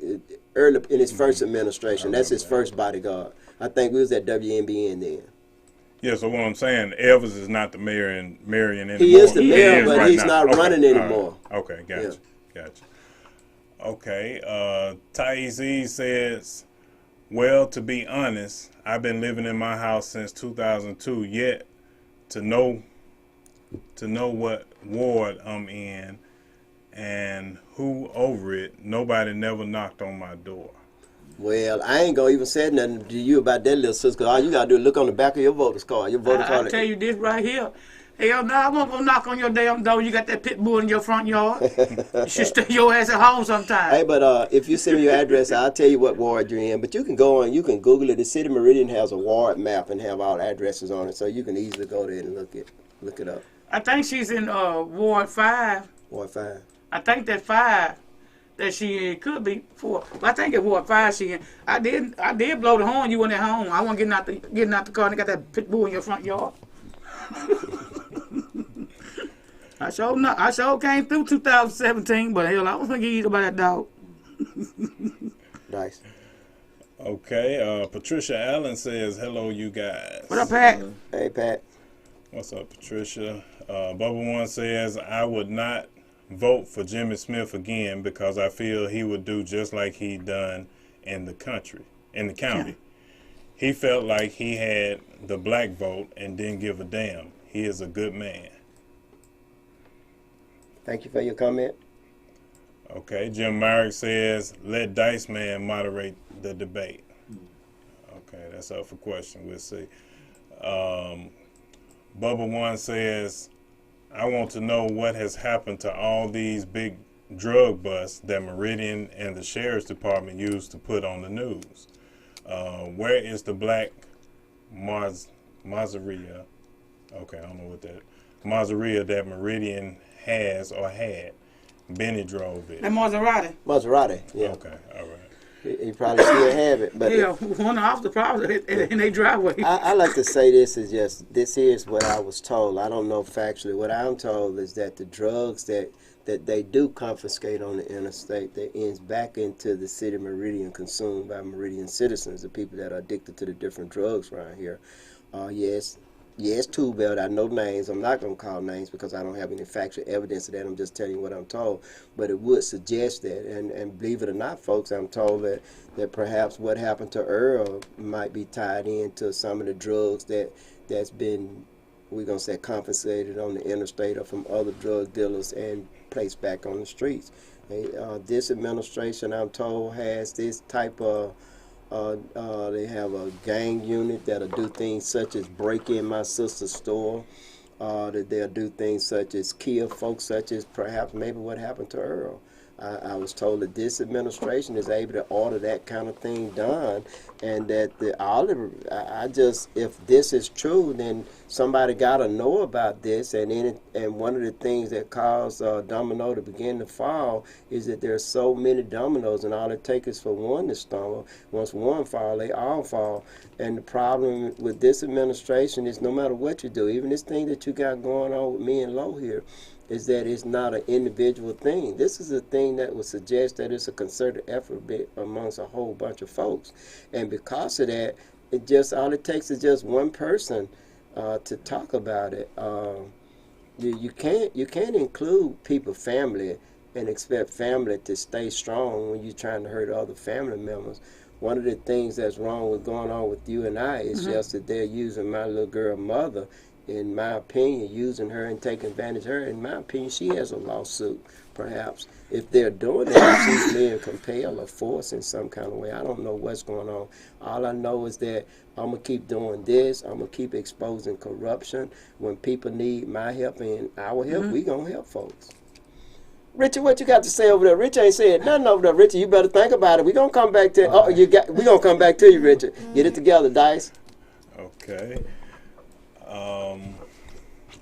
early in his first administration. That's his first bodyguard. I think we was at WNBN then. Yeah, so what I'm saying, Elvis is not the mayor in Marion anymore. He is the mayor, but right he's now. not running anymore. Okay, gotcha. Okay, Thais says, well, to be honest, I've been living in my house since 2002, yet to know what ward I'm in and who over it, nobody never knocked on my door. Well, I ain't gonna even say nothing to you about that little sister, cause all you gotta do is look on the back of your voter's card. Your voter card. I tell you this right here. Hell no, I won't go knock on your damn door. You got that pit bull in your front yard. You should stay your ass at home sometime. Hey, but if you send me your address, I'll tell you what ward you're in. But you can go on, you can Google it. The City Meridian has a ward map and have all addresses on it, so you can easily go there and look it up. I think she's in Ward 5. Ward 5. I think that 5 that she in could be 4. But I think it's Ward 5 she in. I did blow the horn. You went at home. I wasn't getting out the car and you got that pit bull in your front yard. I sure came through 2017, but hell, I was thinking either about that dog. Nice. Okay, Patricia Allen says, hello, you guys. What up, Pat? Hey, Pat. What's up, Patricia? Bubba One says, I would not vote for Jimmy Smith again because I feel he would do just like he done in the county. Yeah. He felt like he had the black vote and didn't give a damn. He is a good man. Thank you for your comment. Okay, Jim Myrick says, let Dice Man moderate the debate. Okay, that's up for question. We'll see. Bubba One says, I want to know what has happened to all these big drug busts that Meridian and the Sheriff's Department used to put on the news. Where is the black Maseria? Okay, I don't know what that Maseria that Meridian has or had. Benny drove it. That Maserati. Maserati, yeah. Okay, all right. He probably still have it. But Yeah, one off the probably in their driveway. I like to say this is what I was told. I don't know factually. What I'm told is that the drugs that they do confiscate on the interstate, that ends back into the city of Meridian, consumed by Meridian citizens, the people that are addicted to the different drugs around here. Yes, Tool Belt. I know names. I'm not going to call names because I don't have any factual evidence of that. I'm just telling you what I'm told. But it would suggest that. And believe it or not, folks, I'm told that perhaps what happened to Earl might be tied into some of the drugs that's been, we're going to say, confiscated on the interstate or from other drug dealers and placed back on the streets. This administration, I'm told, has this type of they have a gang unit that'll do things such as break in my sister's store. That they'll do things such as kill folks, such as perhaps maybe what happened to Earl. I was told that this administration is able to order that kind of thing done, and that if this is true, then somebody got to know about this. And one of the things that caused domino to begin to fall is that there's so many dominoes, and all it takes is for one to stumble. Once one fall, they all fall. And the problem with this administration is no matter what you do, even this thing that you got going on with me and Lo here, is that it's not an individual thing. This is a thing that would suggest that it's a concerted effort amongst a whole bunch of folks. And because of that, all it takes is just one person to talk about it. You can't include people's family and expect family to stay strong when you're trying to hurt other family members. One of the things that's wrong with going on with you and I is just that they're using my little girl mother, in my opinion, using her and taking advantage of her. In my opinion, she has a lawsuit perhaps. If they're doing that, she's being compelled or forced in some kind of way. I don't know what's going on. All I know is that I'm going to keep doing this. I'm going to keep exposing corruption. When people need my help and our help, we going to help folks. Richard, what you got to say over there? Richard ain't said nothing over there. Richard, you better think about it. We're going to come back to we going to come back to you, Richard. Get it together, Dice. Okay.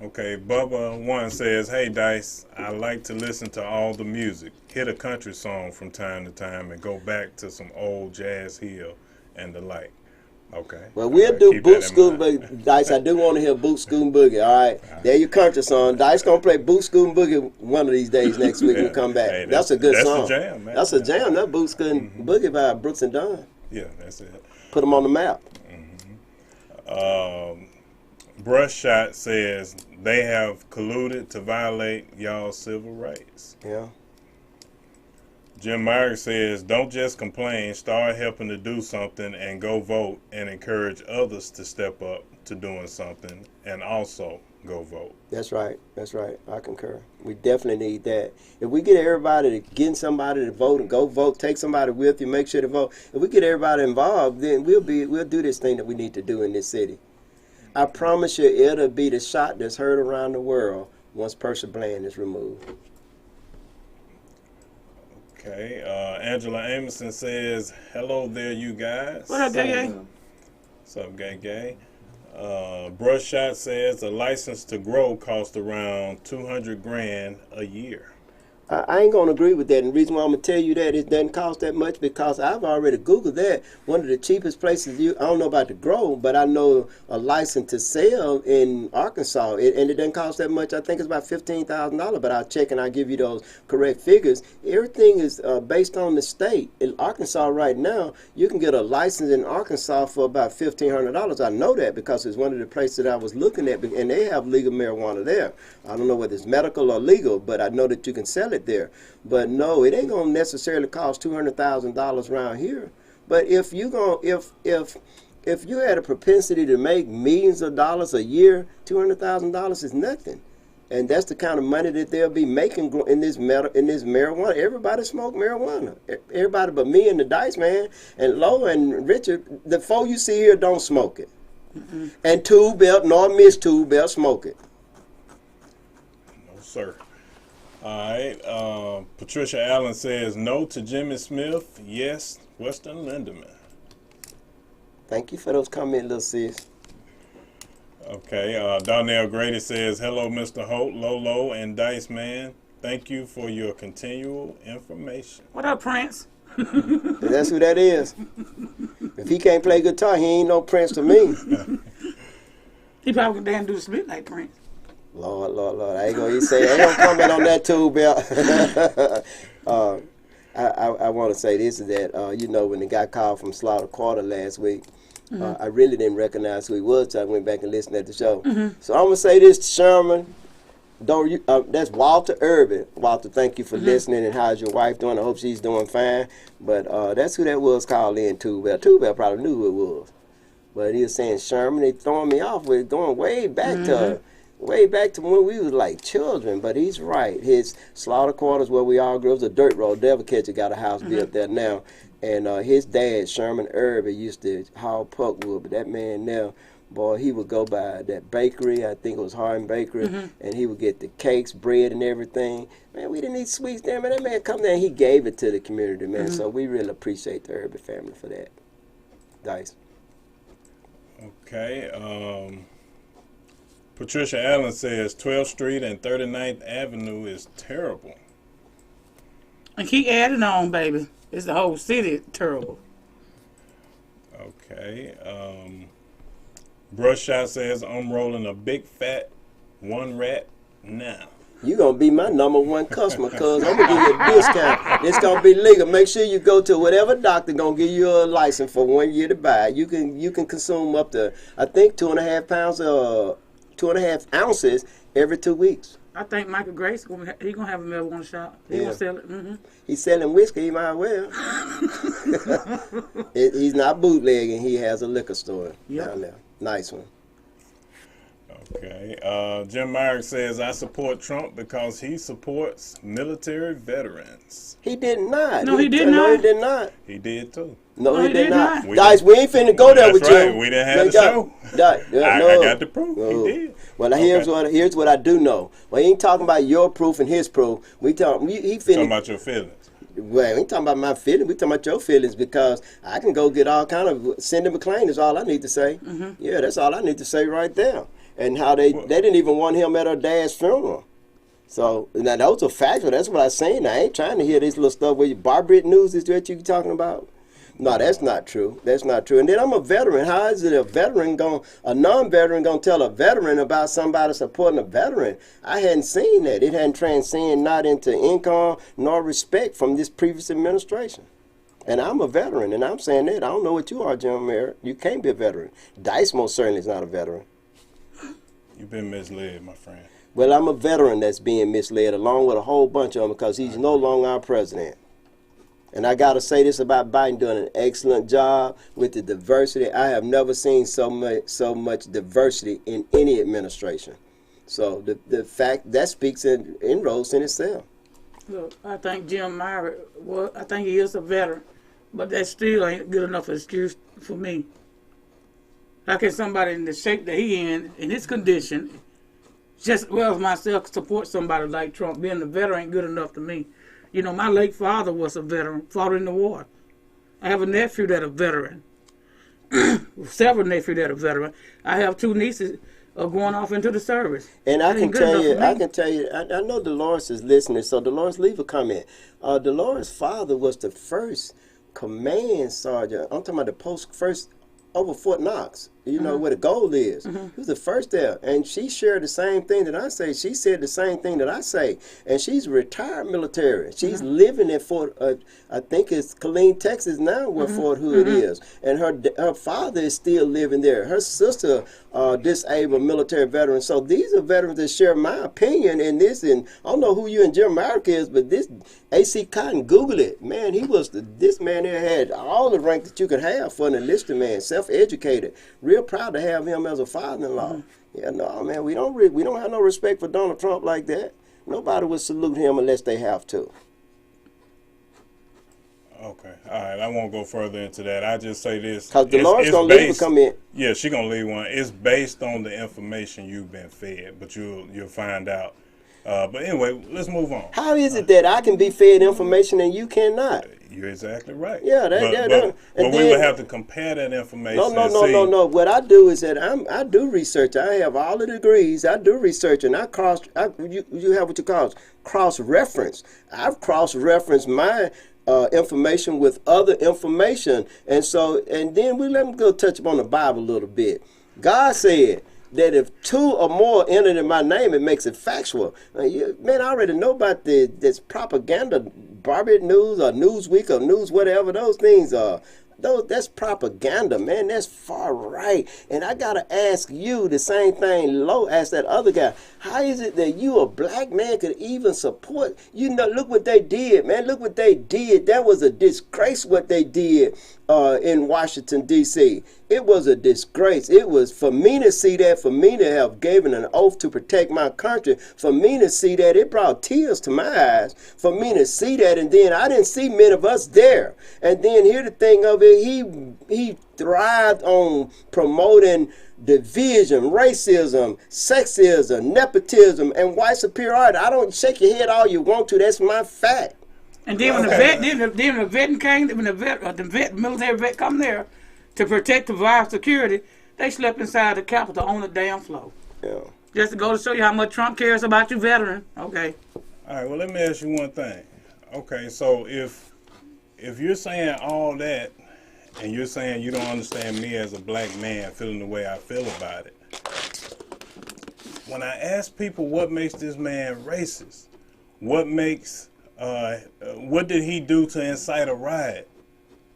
Okay, Bubba One says, "Hey Dice, I like to listen to all the music. Hit a country song from time to time and go back to some old Jazz Hill and the like." Okay. Well, we'll do Boot Scoot Boogie. Dice, I do want to hear Boot Scoot Boogie. All right. There your country song. Dice going to play Boot Scoot Boogie one of these days next week and come back. Hey, that's a good song. That's a jam, man. That's a jam. That Boot Scoot Boogie by Brooks and Dunn. Yeah, that's it. Put them on the map. Brush Shot says they have colluded to violate y'all's civil rights. Yeah. Jim Myers says, "Don't just complain, start helping to do something and go vote and encourage others to step up to doing something and also go vote." That's right. That's right. I concur. We definitely need that. If we get everybody to get somebody to vote and go vote, take somebody with you, make sure to vote. If we get everybody involved, then we'll do this thing that we need to do in this city. I promise you, it'll be the shot that's heard around the world once Percy Bland is removed. Okay. Angela Amerson says, "Hello there, you guys." What up, Gay? What's up, Gay? Brush Shot says a license to grow costs around $200,000 a year. I ain't going to agree with that. And the reason why I'm going to tell you that it doesn't cost that much because I've already Googled that. One of the cheapest places, I don't know about to grow, but I know a license to sell in Arkansas. And it doesn't cost that much. I think it's about $15,000, but I'll check and I'll give you those correct figures. Everything is based on the state. In Arkansas right now, you can get a license in Arkansas for about $1,500. I know that because it's one of the places that I was looking at, and they have legal marijuana there. I don't know whether it's medical or legal, but I know that you can sell it there. But no, it ain't gonna necessarily cost $200,000 around here. But if you had a propensity to make millions of dollars a year, $200,000 is nothing. And that's the kind of money that they'll be making in this marijuana. Everybody smoke marijuana. Everybody but me and the Dice Man and Lola and Richard. The four you see here don't smoke it. And Tube Belt nor Miss Tube Belt smoke it. No, sir. All right. Patricia Allen says no to Jimmy Smith. Yes, Western Lindemann. Thank you for those comments, little sis. Okay. Darnell Grady says, "Hello, Mr. Holt, Lolo, and Dice Man. Thank you for your continual information." What up, Prince? That's who that is. If he can't play guitar, he ain't no Prince to me. He probably can damn do the spit like Prince. Lord. I ain't gonna comment on that too, Bill. I want to say this is that, when the guy called from Slaughter Quarter last week, I really didn't recognize who he was, so I went back and listened at the show. So I'm going to say this to Sherman. That's Walter Urban. Walter, thank you for listening, and how's your wife doing? I hope she's doing fine. But that's who that was called in, Tubel. Tubel probably knew who it was. But he was saying Sherman, they throwing me off with going way back to when we was like children. But he's right. His Slaughter Quarters, where we all grew up, was a dirt road. Devil Catcher got a house built there now. And his dad, Sherman Irby, used to haul pulpwood. But that man now, boy, he would go by that bakery. I think it was Hardin Bakery. And he would get the cakes, bread, and everything. Man, we didn't eat sweets there. Man, that man come there and he gave it to the community, man. So we really appreciate the Irby family for that. Dice. Okay. Patricia Allen says 12th Street and 39th Avenue is terrible. And keep adding on, baby. It's the whole city terrible. Okay. Brush Shot says I'm rolling a big fat one rat now. You gonna be my #1 customer, cuz I'm gonna give you a discount. It's gonna be legal. Make sure you go to whatever doctor gonna give you a license for 1 year to buy. You can consume up to, I think, 2.5 pounds or 2.5 ounces every 2 weeks. I think Michael Grace, he gonna have a marijuana shop. He gonna sell it. He's selling whiskey. He might well. He's not bootlegging. He has a liquor store down there. Nice one. Okay. Jim Myrick says, I support Trump because he supports military veterans. He did not. No, he did No, not. he did not. He did too. No, he did not. We Guys, we ain't finna go there That's with right. you. We didn't have the show. I got the proof. No. He did. Well, here's what I do know. Well, he ain't talking about your proof and his proof. He Talking about your feelings. Well, we ain't talking about my feelings. We talking about your feelings because I can go get all kind of Cindy McClain is all I need to say. Yeah, that's all I need to say right there. And how they didn't even want him at her dad's funeral. So now those are factual. That's what I'm saying. I ain't trying to hear this little stuff where Barbrit News is what you talking about. No, that's not true. That's not true. And then I'm a veteran. How is it a non-veteran gonna tell a veteran about somebody supporting a veteran? I hadn't seen that. It hadn't transcended not into income nor respect from this previous administration. And I'm a veteran, and I'm saying that. I don't know what you are, Jim Merritt. You can't be a veteran. Dice most certainly is not a veteran. You've been misled, my friend. Well, I'm a veteran that's being misled along with a whole bunch of them because he's no longer our president. And I got to say this about Biden doing an excellent job with the diversity. I have never seen so much diversity in any administration. So the fact that speaks in inroads in itself. Look, I think Jim Myrick, I think he is a veteran, but that still ain't good enough excuse for me. How can somebody in the shape that he in his condition, just as well as myself, support somebody like Trump? Being a veteran ain't good enough to me. You know, my late father was a veteran, fought in the war. I have a nephew that's a veteran. Several nephews that are veteran. I have 2 nieces going off into the service. And I can tell you, I know Dolores is listening, so Dolores, leave a comment. Dolores' father was the first command sergeant. I'm talking about the first over Fort Knox. You know where the gold is. He was the first there. And she shared the same thing that I say. She said the same thing that I say. And she's retired military. She's living at Fort, I think it's Killeen, Texas now where Fort Hood is. And her father is still living there. Her sister, disabled military veteran. So these are veterans that share my opinion in this. And I don't know who you and Jim Myrick is, but this A.C. Cotton, Google it. Man, this man here had all the rank that you could have for an enlisted man, self-educated. Real proud to have him as a father-in-law. Yeah, no, man, we don't have no respect for Donald Trump like that. Nobody would salute him unless they have to. Okay, all right. I won't go further into that. I just say this. Because Dolores gonna leave a comment. Yeah, she gonna leave one. It's based on the information you've been fed, but you'll find out. But anyway, let's move on. How is it that I can be fed information and you cannot? You're exactly right. Yeah, but we would have to compare that information. No. What I do is that I do research. I have all the degrees. I do research, and you have what you call cross-reference. I've cross-referenced my information with other information, and then we let them go touch upon the Bible a little bit. God said that if 2 or more entered in my name, it makes it factual. Man, I already know about this propaganda, Barbrit News or Newsweek or News whatever those things are. That's propaganda, man. That's far right. And I gotta ask you the same thing Lo asked that other guy. How is it that you, a black man, could even support? You know, look what they did, man. Look what they did. That was a disgrace what they did in Washington, D.C. It was a disgrace. It was for me to see that, for me to have given an oath to protect my country, for me to see that, it brought tears to my eyes, for me to see that, and then I didn't see many of us there. And then here the thing of it, he thrived on promoting division, racism, sexism, nepotism, and white superiority. I don't shake your head all you want to. That's my fact. And then when the vet came, when the military vet come there to protect, provide security, they slept inside the Capitol on the damn floor. Yeah. Just to go to show you how much Trump cares about you, veteran. Okay. All right. Well, let me ask you one thing. Okay, so if you're saying all that, and you're saying you don't understand me as a black man feeling the way I feel about it, when I ask people what makes this man racist, what did he do to incite a riot?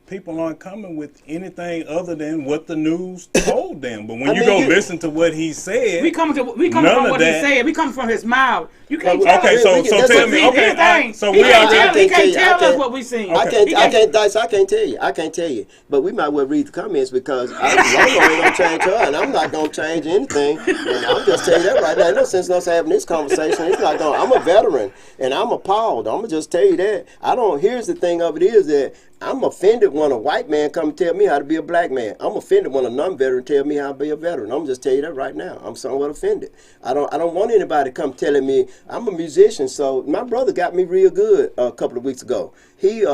people aren't coming with anything other than what the news told them. But when I you mean, go listen to what he said, We come from None what of he that- said. We come from his mouth. You can't Well, tell okay, us. so that's tell what- me, See, okay, here's the thing. so he we can't are. tell, he I can't can't tell tell us you. what we seen. I Okay. can't, Dice, I can't tell you. I can't tell you. But we might well read the comments because Lola ain't gonna change her, and I'm not gonna change anything. And I'm just telling you that right now. Ain't no sense in us having this conversation. It's not going. I'm a veteran, and I'm appalled. I'm gonna just tell you that. I don't. Here's the thing of it is that I'm offended when a white man come and tell me how to be a black man. I'm offended when a non-veteran tell me how to be a veteran. I'm just tell you that right now. I'm somewhat offended. I don't want anybody to come telling me. I'm a musician, so my brother got me real good a couple of weeks ago. He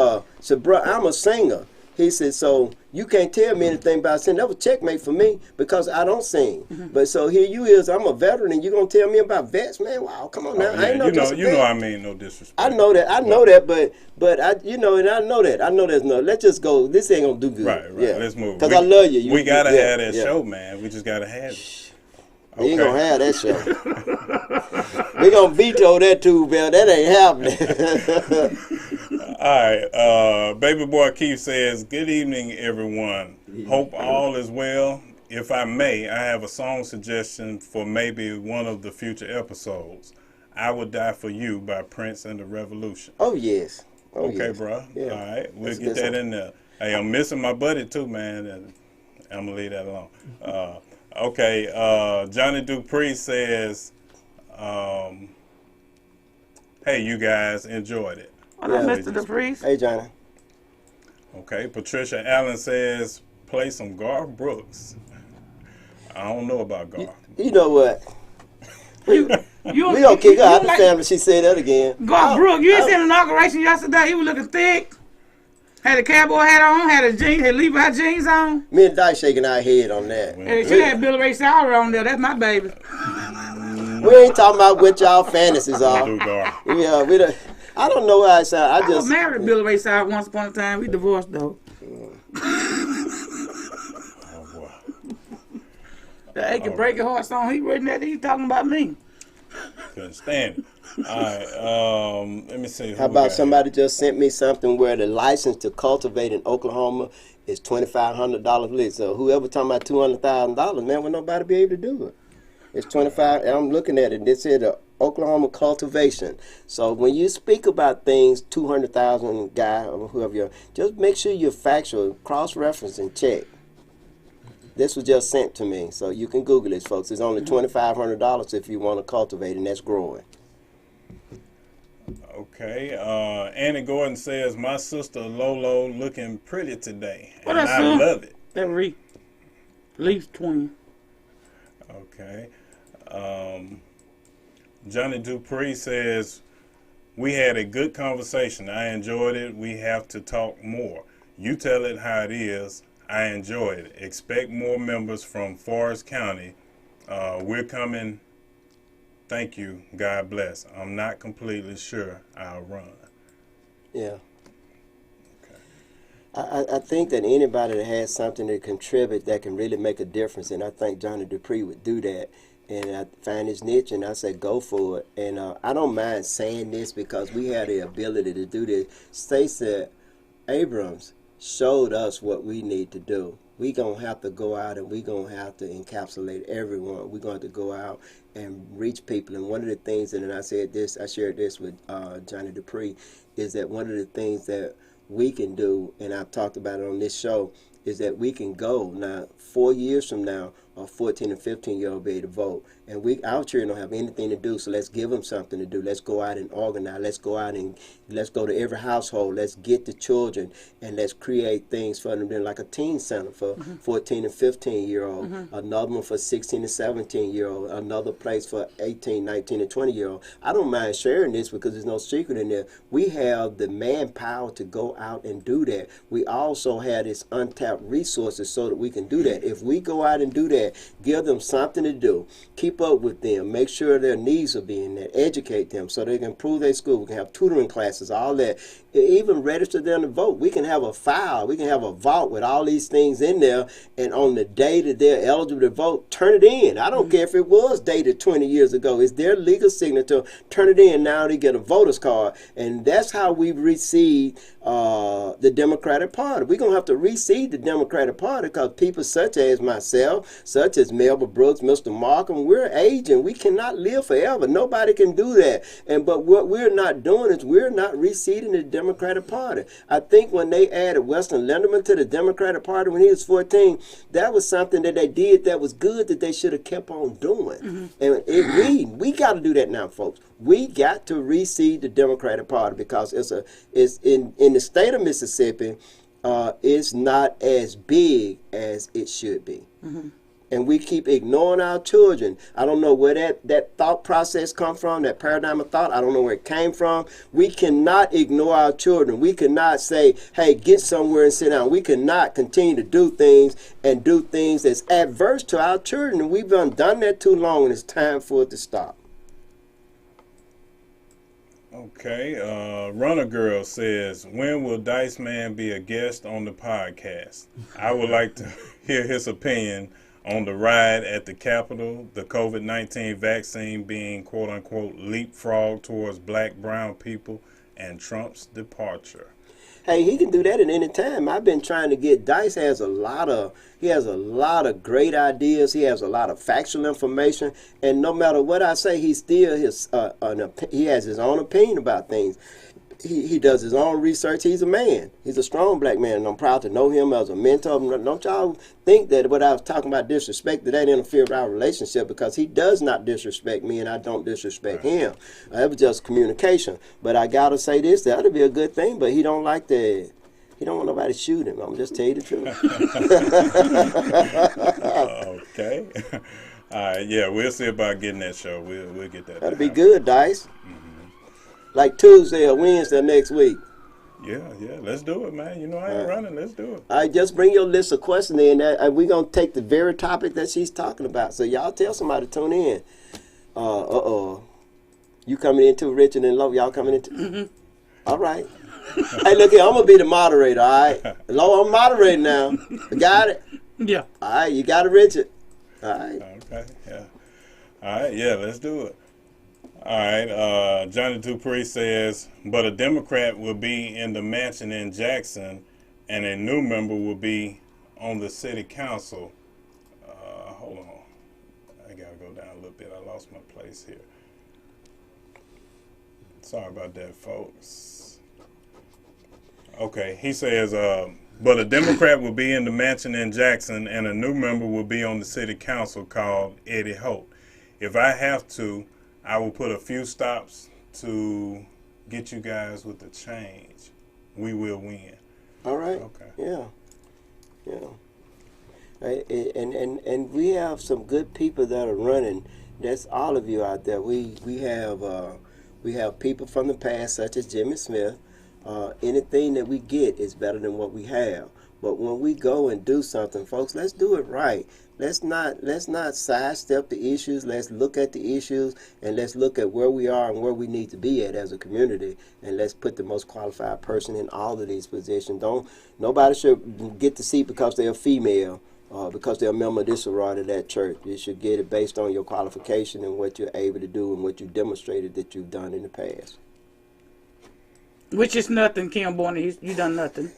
said, bro, I'm a singer. He said, so you can't tell me anything about singing. That was checkmate for me because I don't sing. But so here you is, I'm a veteran, and you gonna tell me about vets, man? Wow, come on now. Oh, I yeah, ain't no you know, disrespect. I mean no disrespect. I know that, but I, and I know that. I know there's no. Let's just go. This ain't gonna do good. Right. Yeah. Let's move. Because I love you. We gotta yeah, have that yeah. show, man. We just gotta have it. We ain't gonna have that show. We gonna veto that too, Bill. That ain't happening. All right. Baby boy Keith says, "Good evening, everyone. Hope all is well. If I may, I have a song suggestion for maybe one of the future episodes. I Would Die for You by Prince and the Revolution." Oh yes. Oh, Okay, yes. bro. Yeah. All right. We'll That's a get good that song. in there. Hey, I'm missing my buddy too, man. And I'm going to leave that alone. Okay. Johnny Dupree says, hey, you guys enjoyed it. What up, Yeah. Mr. DePriest? Hey, Johnny. Okay. Patricia Allen says, play some Garth Brooks. I don't know about Garth. You know what? You We gonna kick her out the like family. She said that again. Garth Brooks. You ain't I- seen the inauguration yesterday. He was looking thick. Had a cowboy hat on. Had a jeans. Had Levi jeans on. Me and Dice shaking our head on that. And she had Billy Ray Cyrus on there. That's my baby. We ain't talking about what y'all fantasies We'll are. do Garth. Yeah, we don't. I don't know how I sound. I I was just. married to Billy Ray Cyrus once upon a time. We divorced though. Oh, boy. The Ache and Break Your Heart song he written that. He talking about me. Couldn't stand it. All right. Let me see. Who How we about got somebody just sent me something where the license to cultivate in Oklahoma is $2,500 list. So whoever talking about $200,000, man, will nobody be able to do it. It's 25. I'm looking at it. This is the Oklahoma cultivation. So when you speak about things, 200,000 guy or whoever you're, just make sure you're factual, cross-reference and check. This was just sent to me, so you can Google this, folks. It's only $2,500 if you want to cultivate, and that's growing. Okay. Annie Gordon says, my sister Lolo looking pretty today. What and up, I son? love it. That Leaf twin. Okay. Johnny Dupree says, we had a good conversation. I enjoyed it. We have to talk more. You tell it how it is. I enjoyed it. Expect more members from Forest County. We're coming. Thank you. God bless. I'm not completely sure I'll run. Yeah. I think that anybody that has something to contribute that can really make a difference, and I think Johnny Dupree would do that. And I find his niche, and I say go for it. And I don't mind saying this because we have the ability to do this. Stacey Abrams showed us what we need to do. We gonna have to go out and we gonna have to encapsulate everyone. We're going to go out and reach people. And one of the things, and I said this, I shared this with Johnny Dupree, is that one of the things that we can do, and I've talked about it on this show, is that we can go now 4 years from now, a 14 and 15-year-old be able to vote. And our children don't have anything to do, so let's give them something to do. Let's go out and organize. Let's go out and let's go to every household. Let's get the children and let's create things for them. Then like a teen center for 14 and 15-year-old, another one for 16 and 17-year-old, another place for 18, 19, and 20-year-old. I don't mind sharing this because there's no secret in there. We have the manpower to go out and do that. We also have this untapped have resources so that we can do that. If we go out and do that, give them something to do, keep up with them, make sure their needs are being met, educate them so they can improve their school. We can have tutoring classes, all that. Even register them to vote. We can have a file, we can have a vault with all these things in there, and on the day that they're eligible to vote, turn it in. I don't care if it was dated 20 years ago. It's their legal signature. Turn it in. Now they get a voter's card. And that's how we receive the Democratic Party. We're going to have to receive the Democratic Party because people such as myself, such as Melba Brooks, Mr. Markham, we're aging. We cannot live forever. Nobody can do that. But what we're not doing is we're not receiving the Democratic Party. I think when they added Weston Linderman to the Democratic Party when he was 14, that was something that they did that was good that they should have kept on doing. And we got to do that now, folks. We got to receive the Democratic Party because it's in the state of Mississippi, it's not as big as it should be. And we keep ignoring our children. I don't know where that thought process come from, that paradigm of thought. I don't know where it came from. We cannot ignore our children. We cannot say, hey, get somewhere and sit down. We cannot continue to do things that's adverse to our children. And we've done that too long, and it's time for it to stop. Okay, Runner Girl says, when will Dice Man be a guest on the podcast? I would like to hear his opinion on the ride at the Capitol, the COVID-19 vaccine being quote-unquote leapfrog towards black, brown people, and Trump's departure. Hey, he can do that at any time. I've been trying to get Dice. He has a lot of great ideas. He has a lot of factual information, and no matter what I say, he still he has his own opinion about things. He does his own research. He's a man. He's a strong black man, and I'm proud to know him as a mentor. Don't y'all think that what I was talking about disrespect, that interfere with our relationship, because he does not disrespect me and I don't disrespect him. It was just communication. But I got to say this, that would be a good thing, but he don't want nobody to shoot him. I'm just tell you the truth. Okay. All right, yeah, we'll see about getting that show. We'll get that. That'll be good, Dice. Like Tuesday or Wednesday next week. Yeah, let's do it, man. You know I ain't running. Let's do it. All right, just bring your list of questions in. We're going to take the very topic that she's talking about. So y'all tell somebody to tune in. You coming into Richard and Low? Y'all coming into? All right. Hey, look here. I'm going to be the moderator, all right? Low, I'm moderating now. Got it? Yeah. All right, you got it, Richard. All right. Okay, yeah. All right, yeah, let's do it. All right, Johnny Dupree says, but a Democrat will be in the mansion in Jackson and a new member will be on the city council. Hold on. I got to go down a little bit. I lost my place here. Sorry about that, folks. Okay, he says, but a Democrat will be in the mansion in Jackson and a new member will be on the city council called Eddie Holt. If I have to, I will put a few stops to get you guys with the change. We will win. All right. Okay. Yeah. Right. And we have some good people that are running. That's all of you out there. We have people from the past such as Jimmy Smith. Anything that we get is better than what we have. But when we go and do something, folks, let's do it right. Let's not sidestep the issues. Let's look at the issues and let's look at where we are and where we need to be at as a community. And let's put the most qualified person in all of these positions. Nobody should get the seat because they're female, because they're a member of this sorority or that church. You should get it based on your qualification and what you're able to do and what you demonstrated that you've done in the past. Which is nothing, Kim Borner. You done nothing.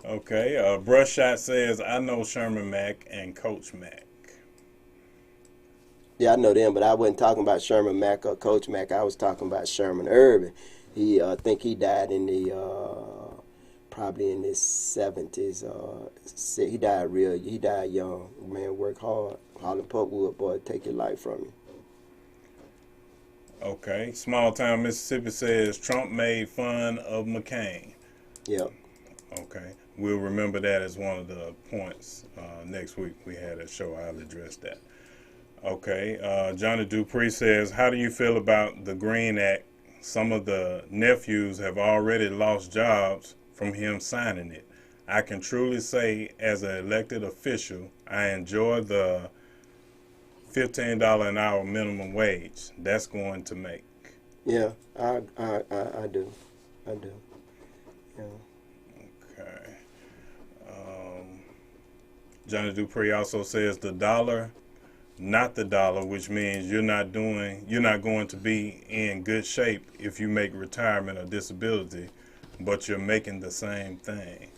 Okay, Brush Shot says, I know Sherman Mack and Coach Mack. Yeah, I know them, but I wasn't talking about Sherman Mack or Coach Mack. I was talking about Sherman Irvin. I think he died in probably in his 70s. He died young. Man, worked hard. Harlan Popewood, boy, take your life from you. Okay, Small Town Mississippi says, Trump made fun of McCain. Yep. Okay, we'll remember that as one of the points. Next week we had a show, I'll address that. Okay, Johnny Dupree says, how do you feel about the Green Act? Some of the nephews have already lost jobs from him signing it. I can truly say, as an elected official, I enjoy the $15 an hour minimum wage. That's going to make. Yeah, I do. I do. Yeah. Okay. Johnny Dupree also says the dollar, not the dollar, which means you're not going to be in good shape if you make retirement or disability, but you're making the same thing.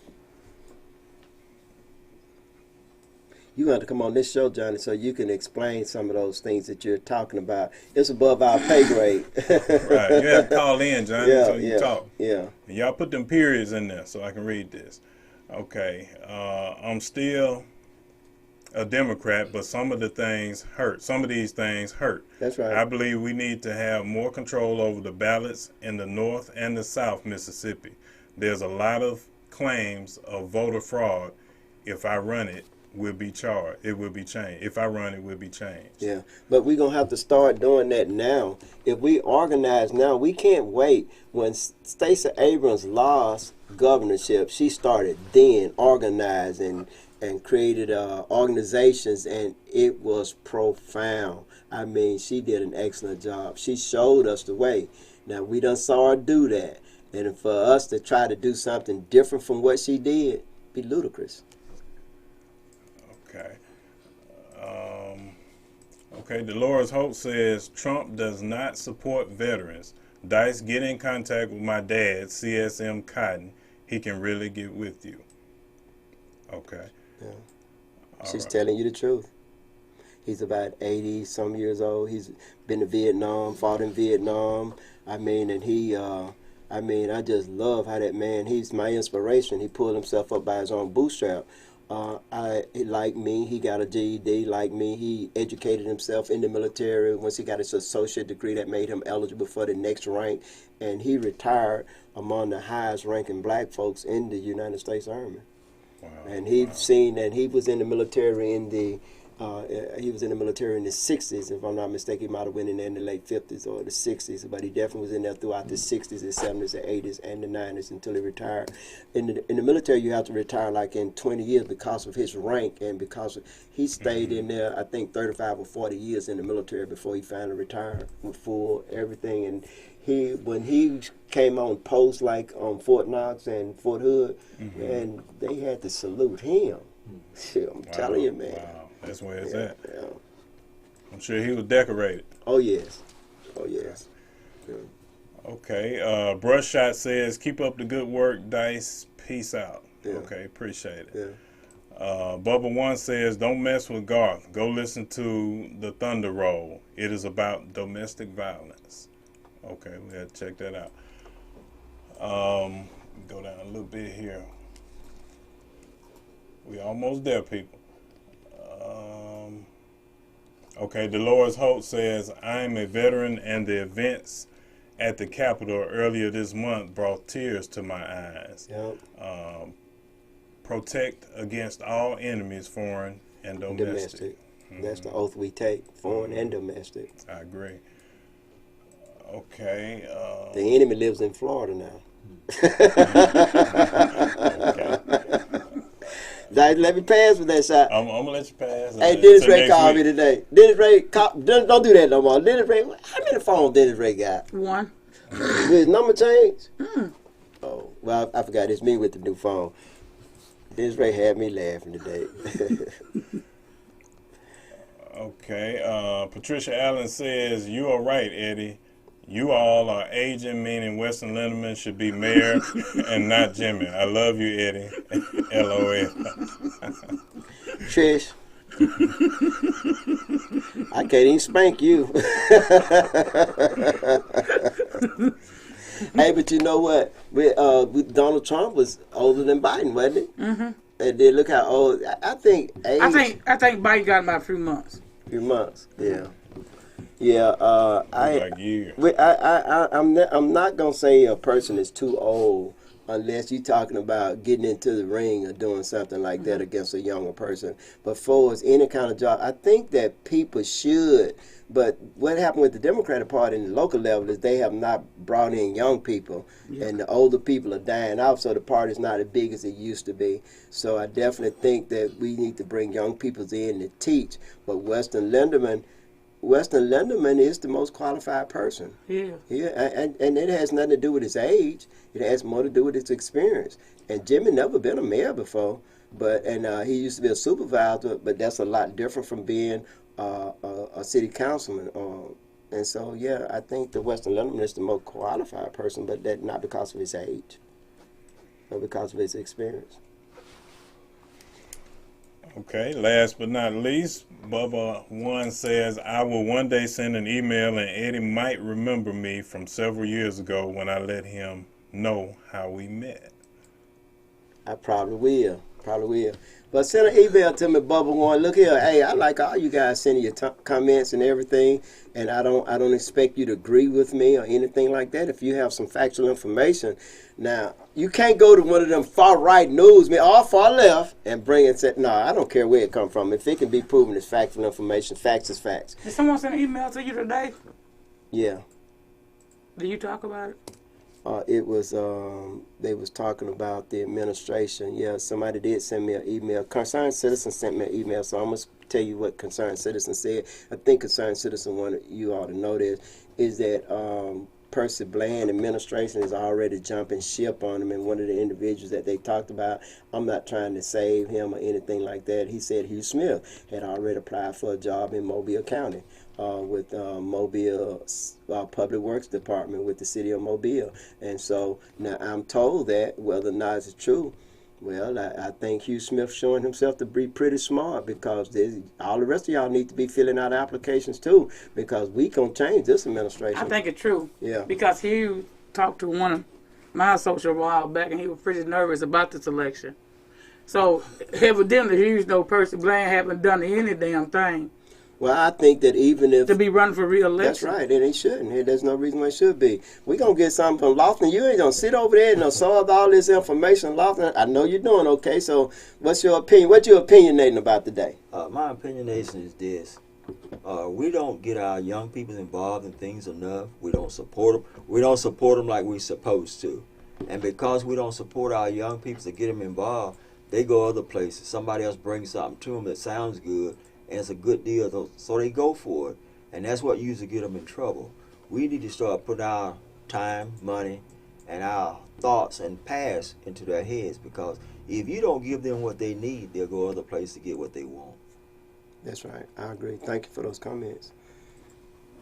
You have to come on this show, Johnny, so you can explain some of those things that you're talking about. It's above our pay grade. Right. You have to call in, Johnny, so you can talk. Yeah. And y'all put them periods in there so I can read this. Okay. I'm still a Democrat, but some of the things hurt. Some of these things hurt. That's right. I believe we need to have more control over the ballots in the North and the South Mississippi. There's a lot of claims of voter fraud. If I run it, will be charged. It will be changed. If I run, it will be changed. Yeah, but we're going to have to start doing that now. If we organize now, we can't wait. When Stacey Abrams lost governorship, she started then organizing and created organizations, and it was profound. I mean, she did an excellent job. She showed us the way. Now, we done saw her do that. And for us to try to do something different from what she did, be ludicrous. Okay. Okay, Dolores Hope says, Trump does not support veterans. Dice, get in contact with my dad, CSM Cotton. He can really get with you. Okay. Yeah. She's telling you the truth. He's about 80-some years old. He's been to Vietnam, fought in Vietnam. I mean, and I just love how that man, he's my inspiration. He pulled himself up by his own bootstrap. Like me, he got a GED. Like me, he educated himself in the military. Once he got his associate degree, that made him eligible for the next rank, and he retired among the highest ranking black folks in the United States Army. Wow. And he'd seen that he was in the military in the 60s, if I'm not mistaken. He might have went in there in the late 50s or the 60s, but he definitely was in there throughout the 60s, the 70s, the 80s, and the 90s until he retired. In the military, you have to retire like in 20 years because of his rank, and because he stayed in there, I think 35 or 40 years in the military before he finally retired with full everything. And when he came on post like on Fort Knox and Fort Hood, and they had to salute him. I'm telling you, man. Wow. That's where it's at. Yeah. I'm sure he was decorated. Oh, yes. Oh, yes. Yeah. Okay. Brush Shot says, keep up the good work, Dice. Peace out. Yeah. Okay, appreciate it. Yeah. Bubba One says, don't mess with Garth. Go listen to the Thunder Roll. It is about domestic violence. Okay, we have to check that out. Go down a little bit here. We almost there, people. Okay, Dolores Holt says, I'm a veteran, and the events at the Capitol earlier this month brought tears to my eyes. Yep. Protect against all enemies, foreign and domestic. That's the oath we take, foreign and domestic. I agree. Okay. The enemy lives in Florida now. Okay. Let me pass with that shot. I'm gonna let you pass. Hey, Dennis Ray called me today. Dennis Ray, don't do that no more. Dennis Ray, how many phones Dennis Ray got? One. Did his number change? Oh, well, I forgot. It's me with the new phone. Dennis Ray had me laughing today. Okay. Patricia Allen says, you are right, Eddie. You all are aging, meaning Weston Lindeman should be mayor and not Jimmy. I love you, Eddie. LOL. Trish, I can't even spank you. Hey, but you know what? Donald Trump was older than Biden, wasn't he? Mm-hmm. And then look how old. I think age. I think Biden got about a few months. Few months, yeah. Yeah, Like years. I'm not gonna say a person is too old unless you're talking about getting into the ring or doing something like that against a younger person. But for as any kind of job, I think that people should. But what happened with the Democratic Party in the local level is they have not brought in young people, and the older people are dying out, so the party's not as big as it used to be. So I definitely think that we need to bring young people in to teach. But Weston Linderman is the most qualified person. Yeah. And it has nothing to do with his age. It has more to do with his experience. And Jimmy never been a mayor before, and he used to be a supervisor, but that's a lot different from being a city councilman. And so, yeah, I think the Weston Linderman is the most qualified person, but that not because of his age, but because of his experience. Okay, last but not least, Bubba One says, I will one day send an email and Eddie might remember me from several years ago when I let him know how we met. I probably will. But send an email to me, Bubba One. Look here, hey, I like all you guys sending your comments and everything, and I don't expect you to agree with me or anything like that. If you have some factual information, now you can't go to one of them far right news, or far left, and bring it and say, no, I don't care where it come from. If it can be proven as factual information, facts is facts. Did someone send an email to you today? Yeah. Did you talk about it? It was, they was talking about the administration. Yeah, somebody did send me an email. Concerned Citizen sent me an email, so I'm going to tell you what Concerned Citizen said. I think Concerned Citizen wanted you all to know this, is that Percy Bland administration is already jumping ship on him, and one of the individuals that they talked about, I'm not trying to save him or anything like that. He said Hugh Smith had already applied for a job in Mobile County. With Mobile Public Works Department with the city of Mobile. And so now I'm told that whether or not it's true, well, I think Hugh Smith showing himself to be pretty smart, because all the rest of y'all need to be filling out applications too, because we gonna change this administration. I think it's true. Yeah. Because Hugh talked to one of my associates a while back, and he was pretty nervous about this election. So evidently Hugh's no Percy Bland haven't done any damn thing. Well, I think that even if... to be running for re-election. That's right, and he shouldn't. There's no reason why it should be. We're going to get something from Lofton. You ain't going to sit over there and absorb all this information, Lofton. I know you're doing okay, so what's your opinion? What you opinionating about today? My opinionation is this. We don't get our young people involved in things enough. We don't support them. We don't support them like we're supposed to. And because we don't support our young people to get them involved, they go other places. Somebody else brings something to them that sounds good, and it's a good deal, so they go for it. And that's what usually get them in trouble. We need to start putting our time, money, and our thoughts and past into their heads, because if you don't give them what they need, they'll go other places to get what they want. That's right. I agree. Thank you for those comments.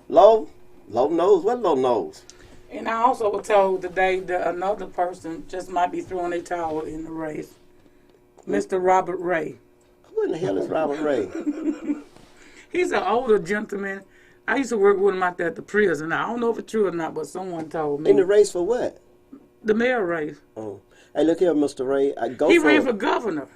Low knows. What Low knows? And I also was told today that another person just might be throwing a towel in the race. Mr. Robert Ray. Who in the hell is Robert Ray? He's an older gentleman. I used to work with him out there at the prison. I don't know if it's true or not, but someone told me. In the race for what? The mayor race. Oh. Hey, look here, Mr. Ray. He ran for governor.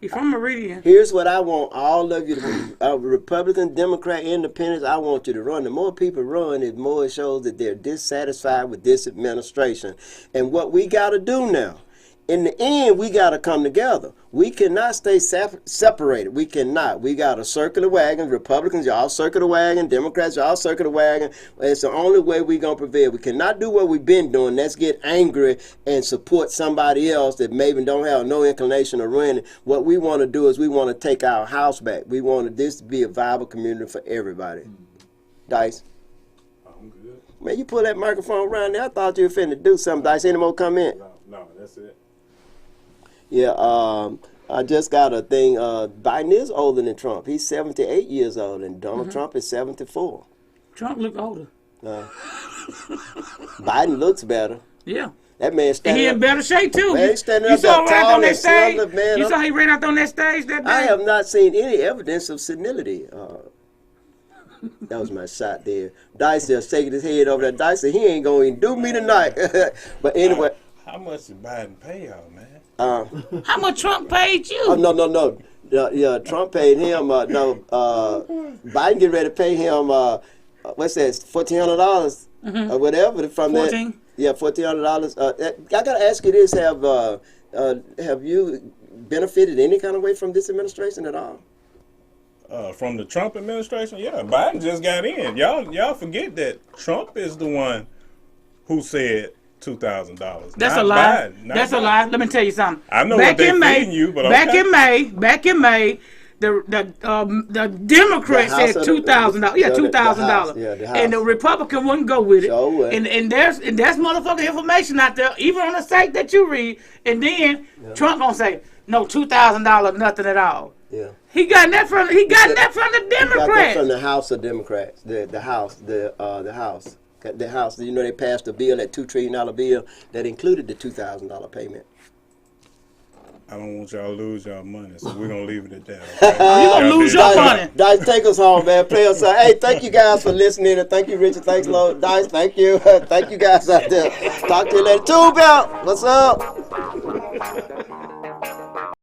He's from Meridian. Here's what I want all of you to Republican, Democrat, Independents, I want you to run. The more people run, the more it shows that they're dissatisfied with this administration. And what we got to do now, in the end, we got to come together. We cannot stay separated. We cannot. We got to circle the wagon. Republicans, y'all circle the wagon. Democrats, y'all circle the wagon. It's the only way we're going to prevail. We cannot do what we've been doing. Let's get angry and support somebody else that maybe don't have no inclination of running. What we want to do is we want to take our house back. We want this to be a viable community for everybody. Dice? I'm good. Man, you pull that microphone around there. I thought you were finna do something. Dice, any more comment? No, that's it. Yeah, I just got a thing. Biden is older than Trump. He's 78 years old, and Donald Trump is 74. Trump look older. Biden looks better. Yeah. That man standing He in better shape, too. Man, he's standing you up saw there him right tall on that and stage? slender, man. You saw he ran out on that stage that day? I have not seen any evidence of senility. That was my shot there. Dice is shaking his head over there. Dice said he ain't going to do me tonight. But anyway. How much did Biden pay y'all, man? How much Trump paid you? Oh, no. Yeah, Trump paid him. Biden get ready to pay him, what's that, $1,400 or whatever from 14? that. Yeah, $1,400. I gotta ask you this: have you benefited any kind of way from this administration at all? From the Trump administration, yeah, Biden just got in. Y'all forget that Trump is the one who said $2,000. That's a lie. That's a lie. Let me tell you something. I know what they're feeding you, but back in May, the Democrats said $2,000. Yeah, $2,000. Yeah, the House. And the Republican wouldn't go with it. Sure would. And there's motherfucking information out there, even on the site that you read. And then Trump gonna say no, $2,000, nothing at all. Yeah. He got that from the Democrats. He got that from the House of Democrats. The House. The House. You know, they passed a bill, that $2 trillion bill that included the $2,000 payment. I don't want y'all to lose y'all money, so we're gonna leave it at that. Okay? You're gonna lose your money. Dice, take us home, man. Play us out. Hey, thank you guys for listening, and thank you, Richard. Thanks, Lord. Dice, thank you. Thank you guys out there. Talk to you later. Tube out. What's up?